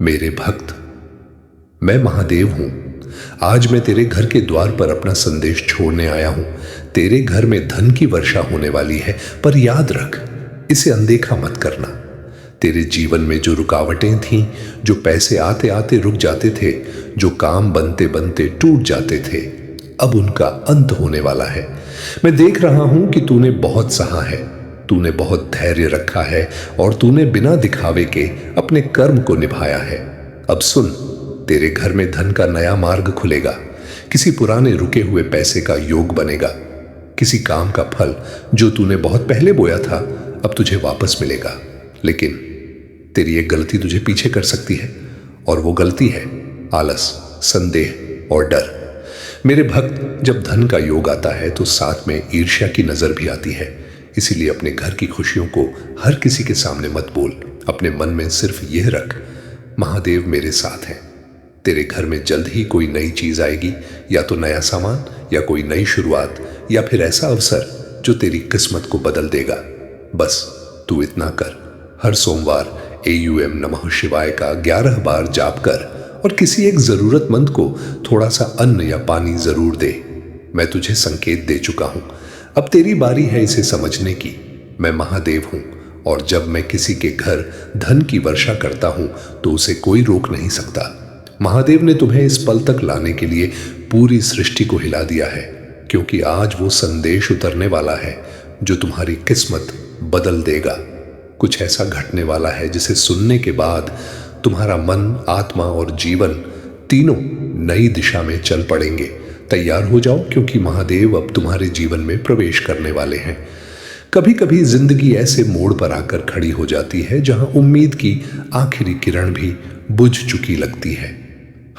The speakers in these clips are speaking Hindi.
मेरे भक्त, मैं महादेव हूं। आज मैं तेरे घर के द्वार पर अपना संदेश छोड़ने आया हूं। तेरे घर में धन की वर्षा होने वाली है, पर याद रख, इसे अनदेखा मत करना। तेरे जीवन में जो रुकावटें थीं, जो पैसे आते आते रुक जाते थे, जो काम बनते बनते टूट जाते थे, अब उनका अंत होने वाला है। मैं देख रहा हूं कि तूने बहुत सहा है, तूने बहुत धैर्य रखा है और तूने बिना दिखावे के अपने कर्म को निभाया है। अब सुन, तेरे घर में धन का नया मार्ग खुलेगा। किसी पुराने रुके हुए पैसे का योग बनेगा। किसी काम का फल जो तूने बहुत पहले बोया था, अब तुझे वापस मिलेगा। लेकिन तेरी एक गलती तुझे पीछे कर सकती है, और वो गलती है आलस, संदेह और डर। मेरे भक्त, जब धन का योग आता है तो साथ में ईर्ष्या की नजर भी आती है। इसीलिए अपने घर की खुशियों को हर किसी के सामने मत बोल। अपने मन में सिर्फ यह रख, महादेव मेरे साथ हैं। तेरे घर में जल्द ही कोई नई चीज आएगी, या तो नया सामान, या कोई नई शुरुआत, या फिर ऐसा अवसर जो तेरी किस्मत को बदल देगा। बस तू इतना कर, हर सोमवार AUM नमः शिवाय का 11 बार जाप कर और किसी एक जरूरतमंद को थोड़ा सा अन्न या पानी जरूर दे। मैं तुझे संकेत दे चुका हूं, अब तेरी बारी है इसे समझने की। मैं महादेव हूं, और जब मैं किसी के घर धन की वर्षा करता हूं तो उसे कोई रोक नहीं सकता। महादेव ने तुम्हें इस पल तक लाने के लिए पूरी सृष्टि को हिला दिया है, क्योंकि आज वो संदेश उतरने वाला है जो तुम्हारी किस्मत बदल देगा। कुछ ऐसा घटने वाला है जिसे सुनने के बाद तुम्हारा मन, आत्मा और जीवन तीनों नई दिशा में चल पड़ेंगे। तैयार हो जाओ, क्योंकि महादेव अब तुम्हारे जीवन में प्रवेश करने वाले हैं। कभी कभी जिंदगी ऐसे मोड़ पर आकर खड़ी हो जाती है जहां उम्मीद की आखिरी किरण भी बुझ चुकी लगती है।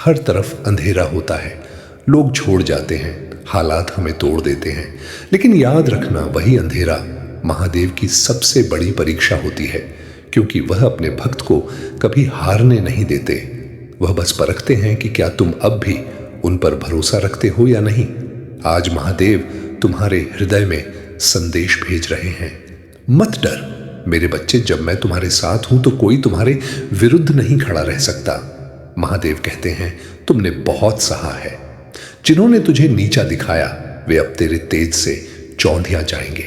हर तरफ अंधेरा होता है, लोग छोड़ जाते हैं, हालात हमें तोड़ देते हैं। लेकिन याद रखना, वही अंधेरा महादेव की सबसे बड़ी परीक्षा होती है, क्योंकि वह अपने भक्त को कभी हारने नहीं देते। वह बस परखते हैं कि क्या तुम अब भी उन पर भरोसा रखते हो या नहीं। आज महादेव तुम्हारे हृदय में संदेश भेज रहे हैं। मत डर मेरे बच्चे, जब मैं तुम्हारे साथ हूं तो कोई तुम्हारे विरुद्ध नहीं खड़ा रह सकता। महादेव कहते हैं, तुमने बहुत सहा है। जिन्होंने तुझे नीचा दिखाया वे अब तेरे तेज से चौंधिया जाएंगे।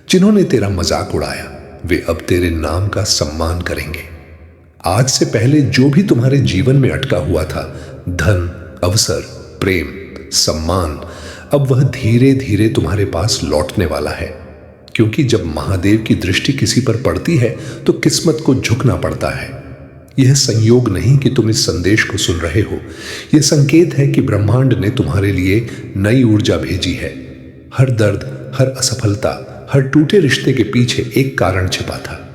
जिन्होंने तेरा मजाक उड़ाया वे अब तेरे नाम का सम्मान करेंगे। आज से पहले जो भी तुम्हारे जीवन में अटका हुआ था, धन, अवसर, प्रेम, सम्मान, अब वह धीरे धीरे तुम्हारे पास लौटने वाला है। क्योंकि जब महादेव की दृष्टि किसी पर पड़ती है तो किस्मत को झुकना पड़ता है। यह संयोग नहीं कि तुम इस संदेश को सुन रहे हो, यह संकेत है कि ब्रह्मांड ने तुम्हारे लिए नई ऊर्जा भेजी है। हर दर्द, हर असफलता, हर टूटे रिश्ते के पीछे एक कारण छिपा था,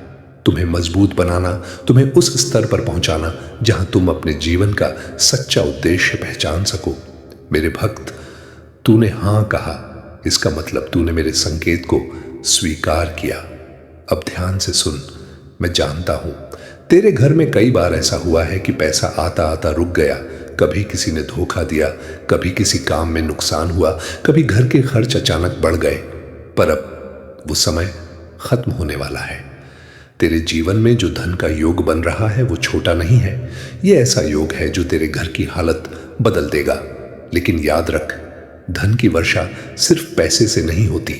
तुम्हें मजबूत बनाना, तुम्हें उस स्तर पर पहुंचाना जहां तुम अपने जीवन का सच्चा उद्देश्य पहचान सको। मेरे भक्त, तूने हां कहा, इसका मतलब तूने मेरे संकेत को स्वीकार किया। अब ध्यान से सुन, मैं जानता हूं तेरे घर में कई बार ऐसा हुआ है कि पैसा आता आता रुक गया। कभी किसी ने धोखा दिया, कभी किसी काम में नुकसान हुआ, कभी घर के खर्च अचानक बढ़ गए। पर अब वो समय खत्म होने वाला है। तेरे जीवन में जो धन का योग बन रहा है वो छोटा नहीं है। ये ऐसा योग है जो तेरे घर की हालत बदल देगा। लेकिन याद रख, धन की वर्षा सिर्फ पैसे से नहीं होती।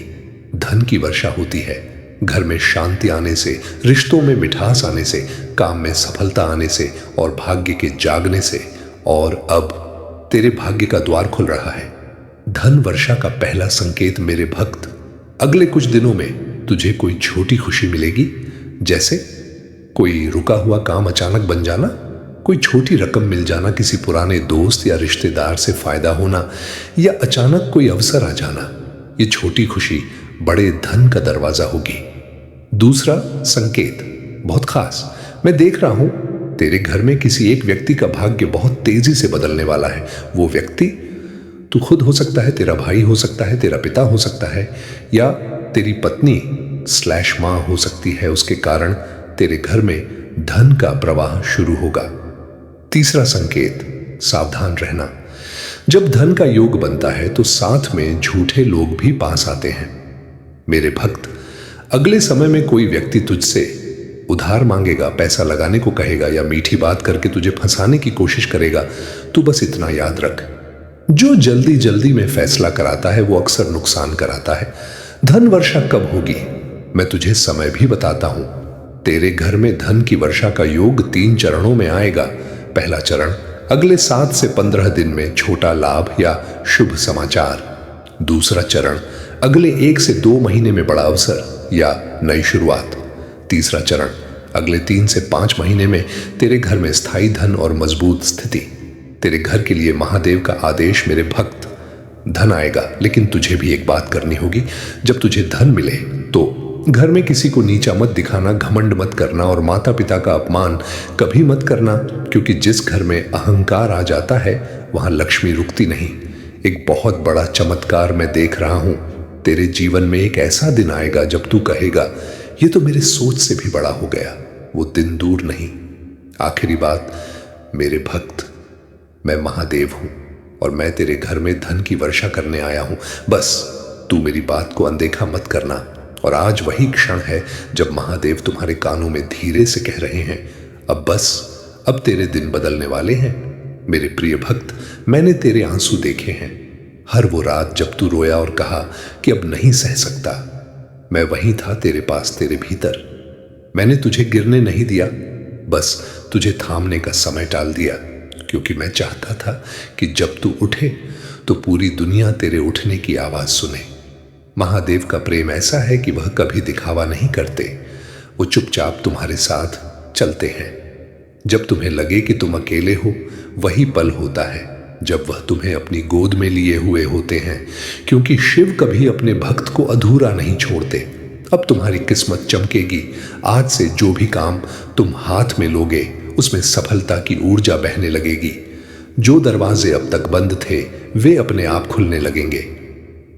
धन की वर्षा होती है घर में शांति आने से, रिश्तों में मिठास आने से, काम में सफलता आने से और भाग्य के जागने से। और अब तेरे भाग्य का द्वार खुल रहा है। धन वर्षा का पहला संकेत मेरे भक्त, अगले कुछ दिनों में तुझे कोई छोटी खुशी मिलेगी। जैसे कोई रुका हुआ काम अचानक बन जाना, कोई छोटी रकम मिल जाना, किसी पुराने दोस्त या रिश्तेदार से फायदा होना, या अचानक कोई अवसर आ जाना। ये छोटी खुशी बड़े धन का दरवाजा होगी। दूसरा संकेत बहुत खास, मैं देख रहा हूं तेरे घर में किसी एक व्यक्ति का भाग्य बहुत तेजी से बदलने वाला है। वो व्यक्ति तू खुद हो सकता है, तेरा भाई हो सकता है, तेरा पिता हो सकता है, या तेरी पत्नी/मां हो सकती है। उसके कारण तेरे घर में धन का प्रवाह शुरू होगा। तीसरा संकेत, सावधान रहना। जब धन का योग बनता है तो साथ में झूठे लोग भी पास आते हैं। मेरे भक्त, अगले समय में कोई व्यक्ति तुझसे उधार मांगेगा, पैसा लगाने को कहेगा या मीठी बात करके तुझे फंसाने की कोशिश करेगा, तू बस इतना याद रख, जो जल्दी जल्दी में फैसला कराता है वो अक्सर नुकसान कराता है। धन वर्षा कब होगी, मैं तुझे समय भी बताता हूं। तेरे घर में धन की वर्षा का योग 3 चरणों में आएगा। पहला चरण, अगले 7 से 15 दिन में छोटा लाभ या शुभ समाचार। दूसरा चरण, अगले 1 से 2 महीने में बड़ा अवसर या नई शुरुआत। तीसरा चरण, अगले 3 से 5 महीने में तेरे घर में स्थायी धन और मजबूत स्थिति। तेरे घर के लिए महादेव का आदेश, मेरे भक्त, धन आएगा, लेकिन तुझे भी एक बात करनी होगी। जब तुझे धन मिले तो घर में किसी को नीचा मत दिखाना, घमंड मत करना और माता पिता का अपमान कभी मत करना, क्योंकि जिस घर में अहंकार आ जाता है वहां लक्ष्मी रुकती नहीं। एक बहुत बड़ा चमत्कार मैं देख रहा हूं। तेरे जीवन में एक ऐसा दिन आएगा जब तू कहेगा, ये तो मेरे सोच से भी बड़ा हो गया। वो दिन दूर नहीं। आखिरी बात, मेरे भक्त, मैं महादेव हूं और मैं तेरे घर में धन की वर्षा करने आया हूं। बस तू मेरी बात को अनदेखा मत करना। और आज वही क्षण है जब महादेव तुम्हारे कानों में धीरे से कह रहे हैं, अब बस, अब तेरे दिन बदलने वाले हैं। मेरे प्रिय भक्त, मैंने तेरे आंसू देखे हैं। हर वो रात जब तू रोया और कहा कि अब नहीं सह सकता, मैं वहीं था तेरे पास, तेरे भीतर। मैंने तुझे गिरने नहीं दिया, बस तुझे थामने का समय टाल दिया, क्योंकि मैं चाहता था कि जब तू उठे तो पूरी दुनिया तेरे उठने की आवाज सुने। महादेव का प्रेम ऐसा है कि वह कभी दिखावा नहीं करते, वो चुपचाप तुम्हारे साथ चलते हैं। जब तुम्हें लगे कि तुम अकेले हो, वही पल होता है जब वह तुम्हें अपनी गोद में लिए हुए होते हैं, क्योंकि शिव कभी अपने भक्त को अधूरा नहीं छोड़ते। अब तुम्हारी किस्मत चमकेगी। आज से जो भी काम तुम हाथ में लोगे उसमें सफलता की ऊर्जा बहने लगेगी। जो दरवाजे अब तक बंद थे वे अपने आप खुलने लगेंगे।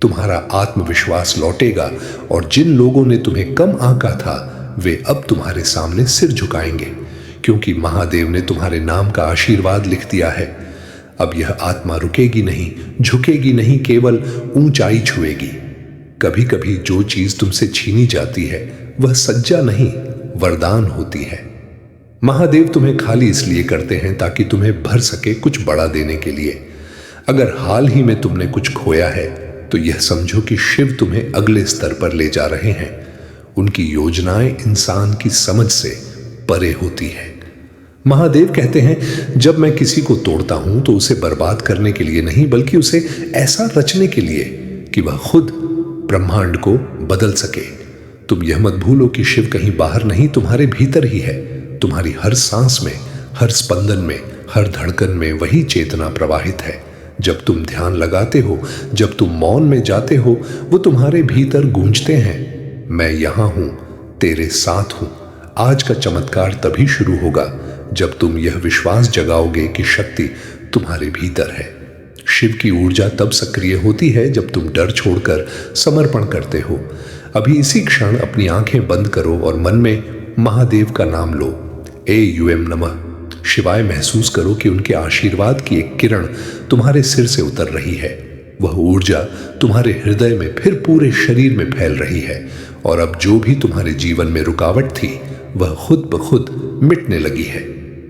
तुम्हारा आत्मविश्वास लौटेगा और जिन लोगों ने तुम्हें कम आंका था वे अब तुम्हारे सामने सिर झुकाएंगे, क्योंकि महादेव ने तुम्हारे नाम का आशीर्वाद लिख दिया है। अब यह आत्मा रुकेगी नहीं, झुकेगी नहीं, केवल ऊंचाई छुएगी। कभी कभी जो चीज तुमसे छीनी जाती है वह सज्जा नहीं, वरदान होती है। महादेव तुम्हें खाली इसलिए करते हैं ताकि तुम्हें भर सके कुछ बड़ा देने के लिए। अगर हाल ही में तुमने कुछ खोया है तो यह समझो कि शिव तुम्हें अगले स्तर पर ले जा रहे हैं। उनकी योजनाएं इंसान की समझ से परे होती है। महादेव कहते हैं, जब मैं किसी को तोड़ता हूं तो उसे बर्बाद करने के लिए नहीं, बल्कि उसे ऐसा रचने के लिए कि वह खुद ब्रह्मांड को बदल सके। तुम यह मत भूलो कि शिव कहीं बाहर नहीं, तुम्हारे भीतर ही है। तुम्हारी हर सांस में, हर स्पंदन में, हर धड़कन में वही चेतना प्रवाहित है। जब तुम ध्यान लगाते हो, जब तुम मौन में जाते हो, वो तुम्हारे भीतर गूंजते हैं, मैं यहां हूं, तेरे साथ हूं। आज का चमत्कार तभी शुरू होगा जब तुम यह विश्वास जगाओगे कि शक्ति तुम्हारे भीतर है। शिव की ऊर्जा तब सक्रिय होती है जब तुम डर छोड़कर समर्पण करते हो। अभी इसी क्षण अपनी आंखें बंद करो और मन में महादेव का नाम लो। AUM नमः शिवाय महसूस करो कि उनके आशीर्वाद की एक किरण तुम्हारे सिर से उतर रही है। वह ऊर्जा तुम्हारे हृदय में फिर पूरे शरीर में फैल रही है और अब जो भी तुम्हारे जीवन में रुकावट थी वह खुद ब खुद मिटने लगी है।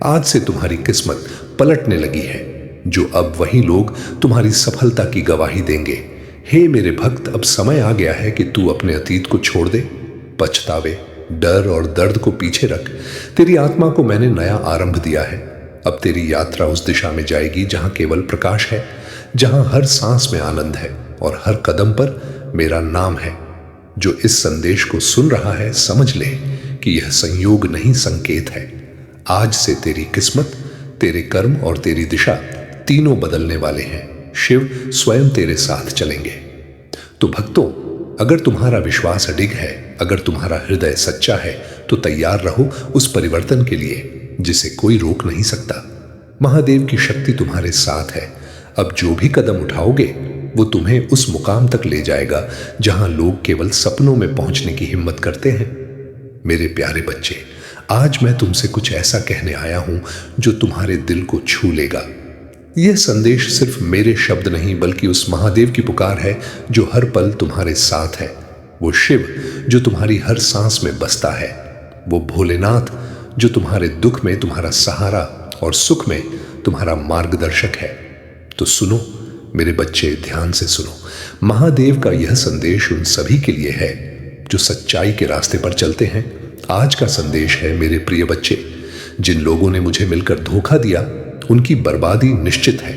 आज से तुम्हारी किस्मत पलटने लगी है, जो अब वही लोग तुम्हारी सफलता की गवाही देंगे। हे मेरे भक्त, अब समय आ गया है कि तू अपने अतीत को छोड़ दे। पछतावे, डर और दर्द को पीछे रख। तेरी आत्मा को मैंने नया आरंभ दिया है। अब तेरी यात्रा उस दिशा में जाएगी जहां केवल प्रकाश है, जहां हर सांस में आनंद है और हर कदम पर मेरा नाम है। जो इस संदेश को सुन रहा है समझ ले कि यह संयोग नहीं, संकेत है। आज से तेरी किस्मत, तेरे कर्म और तेरी दिशा तीनों बदलने वाले हैं। शिव स्वयं तेरे साथ चलेंगे। तो भक्तों, अगर तुम्हारा विश्वास अडिग है, अगर तुम्हारा हृदय सच्चा है, तो तैयार रहो उस परिवर्तन के लिए जिसे कोई रोक नहीं सकता। महादेव की शक्ति तुम्हारे साथ है। अब जो भी कदम उठाओगे वो तुम्हें उस मुकाम तक ले जाएगा जहां लोग केवल सपनों में पहुंचने की हिम्मत करते हैं। मेरे प्यारे बच्चे, आज मैं तुमसे कुछ ऐसा कहने आया हूं जो तुम्हारे दिल को छू लेगा। यह संदेश सिर्फ मेरे शब्द नहीं बल्कि उस महादेव की पुकार है जो हर पल तुम्हारे साथ है। वो शिव जो तुम्हारी हर सांस में बसता है। वो भोलेनाथ जो तुम्हारे दुख में तुम्हारा सहारा और सुख में तुम्हारा मार्गदर्शक है। तो सुनो मेरे बच्चे, ध्यान से सुनो। महादेव का यह संदेश उन सभी के लिए है जो सच्चाई के रास्ते पर चलते हैं। आज का संदेश है मेरे प्रिय बच्चे, जिन लोगों ने मुझे मिलकर धोखा दिया उनकी बर्बादी निश्चित है।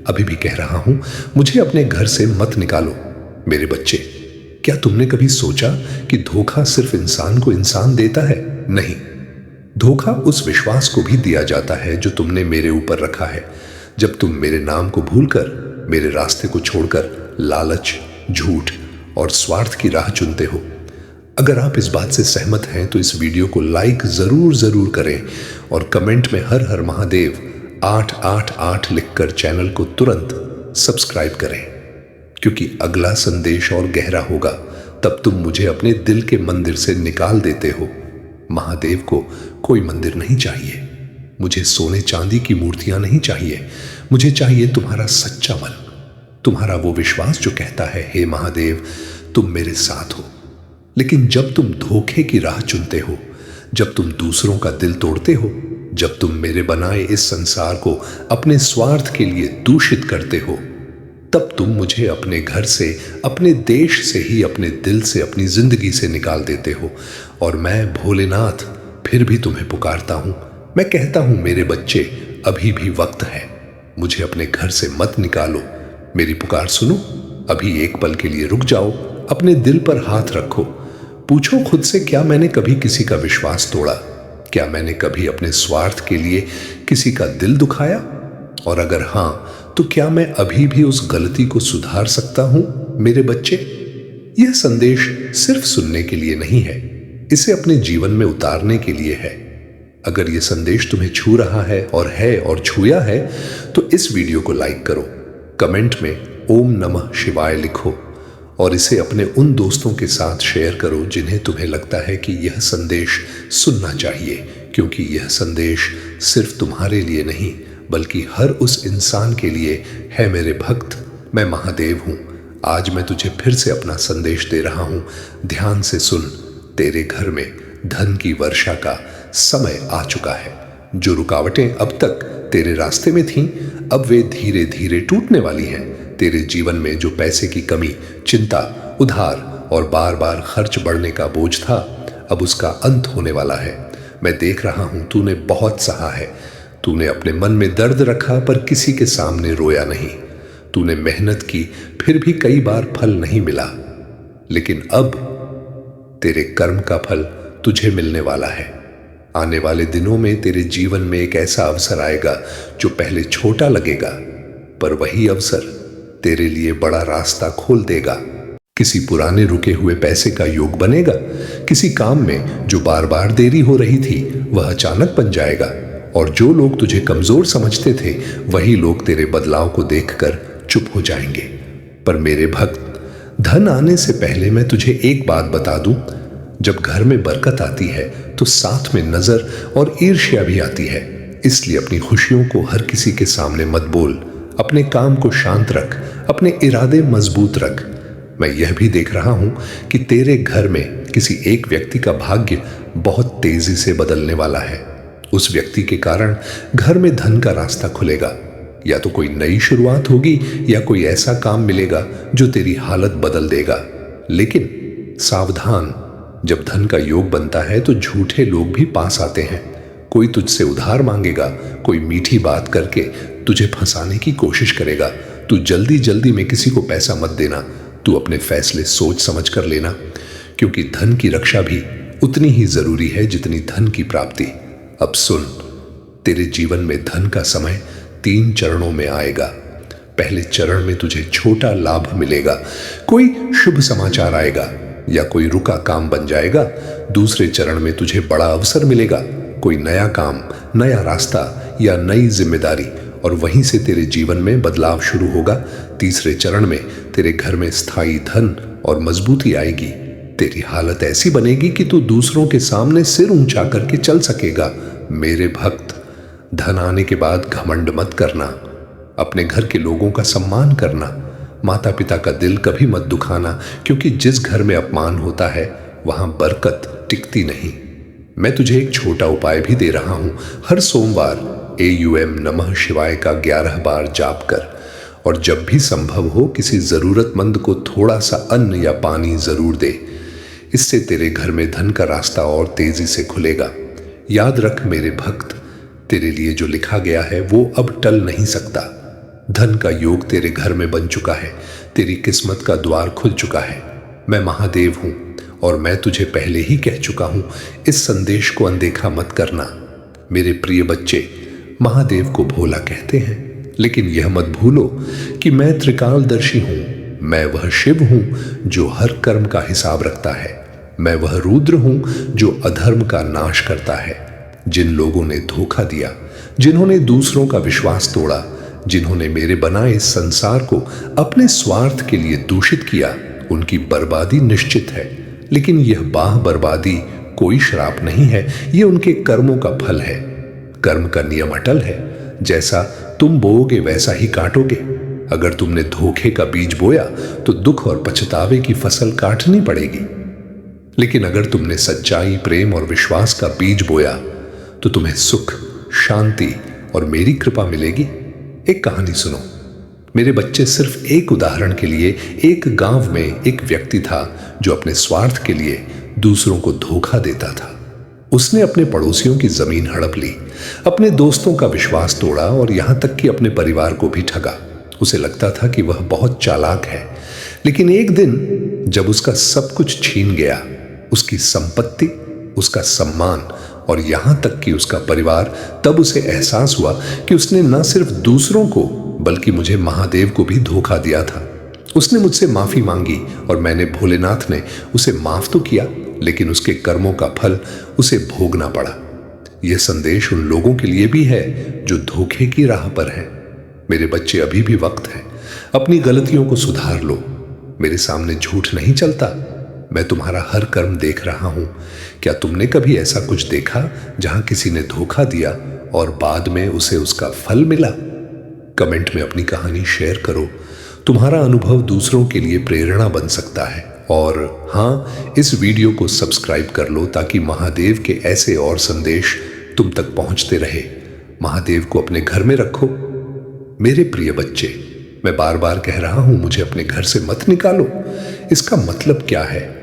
अभी भी कह रहा हूं, मुझे अपने घर से मत निकालो। मेरे बच्चे, क्या तुमने कभी सोचा कि धोखा सिर्फ इंसान को इंसान देता है? नहीं, धोखा उस विश्वास को भी दिया जाता है जो तुमने मेरे ऊपर रखा है। जब तुम मेरे नाम को भूलकर मेरे रास्ते को छोड़कर लालच, झूठ और स्वार्थ की राह चुनते हो। अगर आप इस बात से सहमत हैं तो इस वीडियो को लाइक जरूर करें और कमेंट में हर हर महादेव 888 लिखकर चैनल को तुरंत सब्सक्राइब करें, क्योंकि अगला संदेश और गहरा होगा। तब तुम मुझे अपने दिल के मंदिर से निकाल देते हो। महादेव को कोई मंदिर नहीं चाहिए, मुझे सोने चांदी की मूर्तियां नहीं चाहिए, मुझे चाहिए तुम्हारा सच्चा मन, तुम्हारा वो विश्वास जो कहता है हे महादेव तुम मेरे साथ हो। लेकिन जब तुम धोखे की राह चुनते हो, जब तुम दूसरों का दिल तोड़ते हो, जब तुम मेरे बनाए इस संसार को अपने स्वार्थ के लिए दूषित करते हो, तब तुम मुझे अपने घर से, अपने देश से ही, अपने दिल से, अपनी जिंदगी से निकाल देते हो। और मैं भोलेनाथ फिर भी तुम्हें पुकारता हूं। मैं कहता हूं मेरे बच्चे, अभी भी वक्त है, मुझे अपने घर से मत निकालो। मेरी पुकार सुनो, अभी एक पल के लिए रुक जाओ, अपने दिल पर हाथ रखो, पूछो खुद से, क्या मैंने कभी किसी का विश्वास तोड़ा? क्या मैंने कभी अपने स्वार्थ के लिए किसी का दिल दुखाया? और अगर हां, तो क्या मैं अभी भी उस गलती को सुधार सकता हूं? मेरे बच्चे, यह संदेश सिर्फ सुनने के लिए नहीं है, इसे अपने जीवन में उतारने के लिए है। अगर यह संदेश तुम्हें छू रहा है और छूया है तो इस वीडियो को लाइक करो, कमेंट में ओम नमः शिवाय लिखो और इसे अपने उन दोस्तों के साथ शेयर करो जिन्हें तुम्हें लगता है कि यह संदेश सुनना चाहिए, क्योंकि यह संदेश सिर्फ तुम्हारे लिए नहीं बल्कि हर उस इंसान के लिए है। मेरे भक्त, मैं महादेव हूं। आज मैं तुझे फिर से अपना संदेश दे रहा हूं, ध्यान से सुन। तेरे घर में धन की वर्षा का समय आ चुका है। जो रुकावटें अब तक तेरे रास्ते में थीं, अब वे धीरे धीरे टूटने वाली हैं। तेरे जीवन में जो पैसे की कमी, चिंता, उधार और बार बार खर्च बढ़ने का बोझ था, अब उसका अंत होने वाला है। मैं देख रहा हूं तूने बहुत सहा है। तूने अपने मन में दर्द रखा पर किसी के सामने रोया नहीं। तूने मेहनत की फिर भी कई बार फल नहीं मिला, लेकिन अब तेरे कर्म का फल तुझे मिलने वाला है। आने वाले दिनों में तेरे जीवन में एक ऐसा अवसर आएगा जो पहले छोटा लगेगा, पर वही अवसर तेरे लिए बड़ा रास्ता खोल देगा। किसी पुराने रुके हुए पैसे का योग बनेगा। किसी काम में जो बार बार देरी हो रही थी वह अचानक बन जाएगा। और जो लोग तुझे कमजोर समझते थे वही लोग तेरे बदलाव को देखकर चुप हो जाएंगे। पर मेरे भक्त, धन आने से पहले मैं तुझे एक बात बता दूं, जब घर में बरकत आती है तो साथ में नजर और ईर्ष्या भी आती है। इसलिए अपनी खुशियों को हर किसी के सामने मत बोल। अपने काम को शांत रख, अपने इरादे मजबूत रख। मैं यह भी देख रहा हूं कि तेरे घर में किसी एक व्यक्ति का भाग्य बहुत तेजी से बदलने वाला है। उस व्यक्ति के कारण घर में धन का रास्ता खुलेगा। या तो कोई नई शुरुआत होगी या कोई ऐसा काम मिलेगा जो तेरी हालत बदल देगा। लेकिन सावधान, जब धन का योग बनता है तो झूठे लोग भी पास आते हैं। कोई तुझसे उधार मांगेगा, कोई मीठी बात करके तुझे फंसाने की कोशिश करेगा। तू जल्दी जल्दी में किसी को पैसा मत देना। तू अपने फैसले सोच समझ कर लेना, क्योंकि धन की रक्षा भी उतनी ही जरूरी है जितनी धन की प्राप्ति। अब सुन, तेरे जीवन में धन का समय 3 चरणों में आएगा। पहले चरण में तुझे छोटा लाभ मिलेगा, कोई शुभ समाचार आएगा या कोई रुका काम बन जाएगा। दूसरे चरण में तुझे बड़ा अवसर मिलेगा, कोई नया काम, नया रास्ता या नई जिम्मेदारी, और वहीं से तेरे जीवन में बदलाव शुरू होगा। तीसरे चरण में तेरे घर में स्थायी धन और मजबूती आएगी। तेरी हालत ऐसी बनेगी कि तू दूसरों के सामने सिर ऊंचा करके चल सकेगा। मेरे भक्त, धन आने के बाद घमंड मत करना। अपने घर के लोगों का सम्मान करना। माता पिता का दिल कभी मत दुखाना, क्योंकि जिस घर में अपमान होता है वहां बरकत टिकती नहीं। मैं तुझे एक छोटा उपाय भी दे रहा हूं। हर सोमवार AUM नमः शिवाय का 11 बार जाप कर और जब भी संभव हो किसी जरूरतमंद को थोड़ा सा अन्न या पानी जरूर दे। इससे तेरे घर में धन का रास्ता और तेजी से खुलेगा। याद रख मेरे भक्त, तेरे लिए जो लिखा गया है वो अब टल नहीं सकता। धन का योग तेरे घर में बन चुका है। तेरी किस्मत का द्वार खुल चुका है। मैं महादेव हूं और मैं तुझे पहले ही कह चुका हूं, इस संदेश को अनदेखा मत करना। मेरे प्रिय बच्चे, महादेव को भोला कहते हैं, लेकिन यह मत भूलो कि मैं त्रिकालदर्शी हूं। मैं वह शिव हूं जो हर कर्म का हिसाब रखता है। मैं वह रुद्र हूं जो अधर्म का नाश करता है। जिन लोगों ने धोखा दिया, जिन्होंने दूसरों का विश्वास तोड़ा, जिन्होंने मेरे बनाए इस संसार को अपने स्वार्थ के लिए दूषित किया, उनकी बर्बादी निश्चित है। लेकिन यह बाह बर्बादी कोई श्राप नहीं है, यह उनके कर्मों का फल है। कर्म का नियम अटल है। जैसा तुम बोओगे वैसा ही काटोगे। अगर तुमने धोखे का बीज बोया तो दुख और पछतावे की फसल काटनी पड़ेगी। लेकिन अगर तुमने सच्चाई, प्रेम और विश्वास का बीज बोया तो तुम्हें सुख, शांति और मेरी कृपा मिलेगी। एक कहानी सुनो। मेरे बच्चे, सिर्फ एक उदाहरण के लिए, एक गांव में एक व्यक्ति था जो अपने स्वार्थ के लिए दूसरों को धोखा देता था। उसने अपने पड़ोसियों की जमीन हड़प ली, अपने दोस्तों का विश्वास तोड़ा और यहां तक कि अपने परिवार को भी ठगा। उसे लगता था कि वह बहुत चालाक है, लेकिन एक दिन जब उसका सब कुछ छीन गया, उसकी संपत्ति, उसका सम्मान और यहां तक कि उसका परिवार, तब उसे एहसास हुआ कि उसने न सिर्फ दूसरों को बल्कि मुझे महादेव को भी धोखा दिया था। उसने मुझसे माफी मांगी और मैंने, भोलेनाथ ने उसे माफ तो किया, लेकिन उसके कर्मों का फल उसे भोगना पड़ा। यह संदेश उन लोगों के लिए भी है जो धोखे की राह पर हैं। मेरे बच्चे, अभी भी वक्त है। अपनी गलतियों को सुधार लो। मेरे सामने झूठ नहीं चलता। मैं तुम्हारा हर कर्म देख रहा हूं। क्या तुमने कभी ऐसा कुछ देखा जहां किसी ने धोखा दिया और बाद में उसे उसका फल मिला? कमेंट में अपनी कहानी शेयर करो। तुम्हारा अनुभव दूसरों के लिए प्रेरणा बन सकता है। और हाँ, इस वीडियो को सब्सक्राइब कर लो ताकि महादेव के ऐसे और संदेश तुम तक पहुंचते रहे। महादेव को अपने घर में रखो। मेरे प्रिय बच्चे, मैं बार बार कह रहा हूं, मुझे अपने घर से मत निकालो। इसका मतलब क्या है?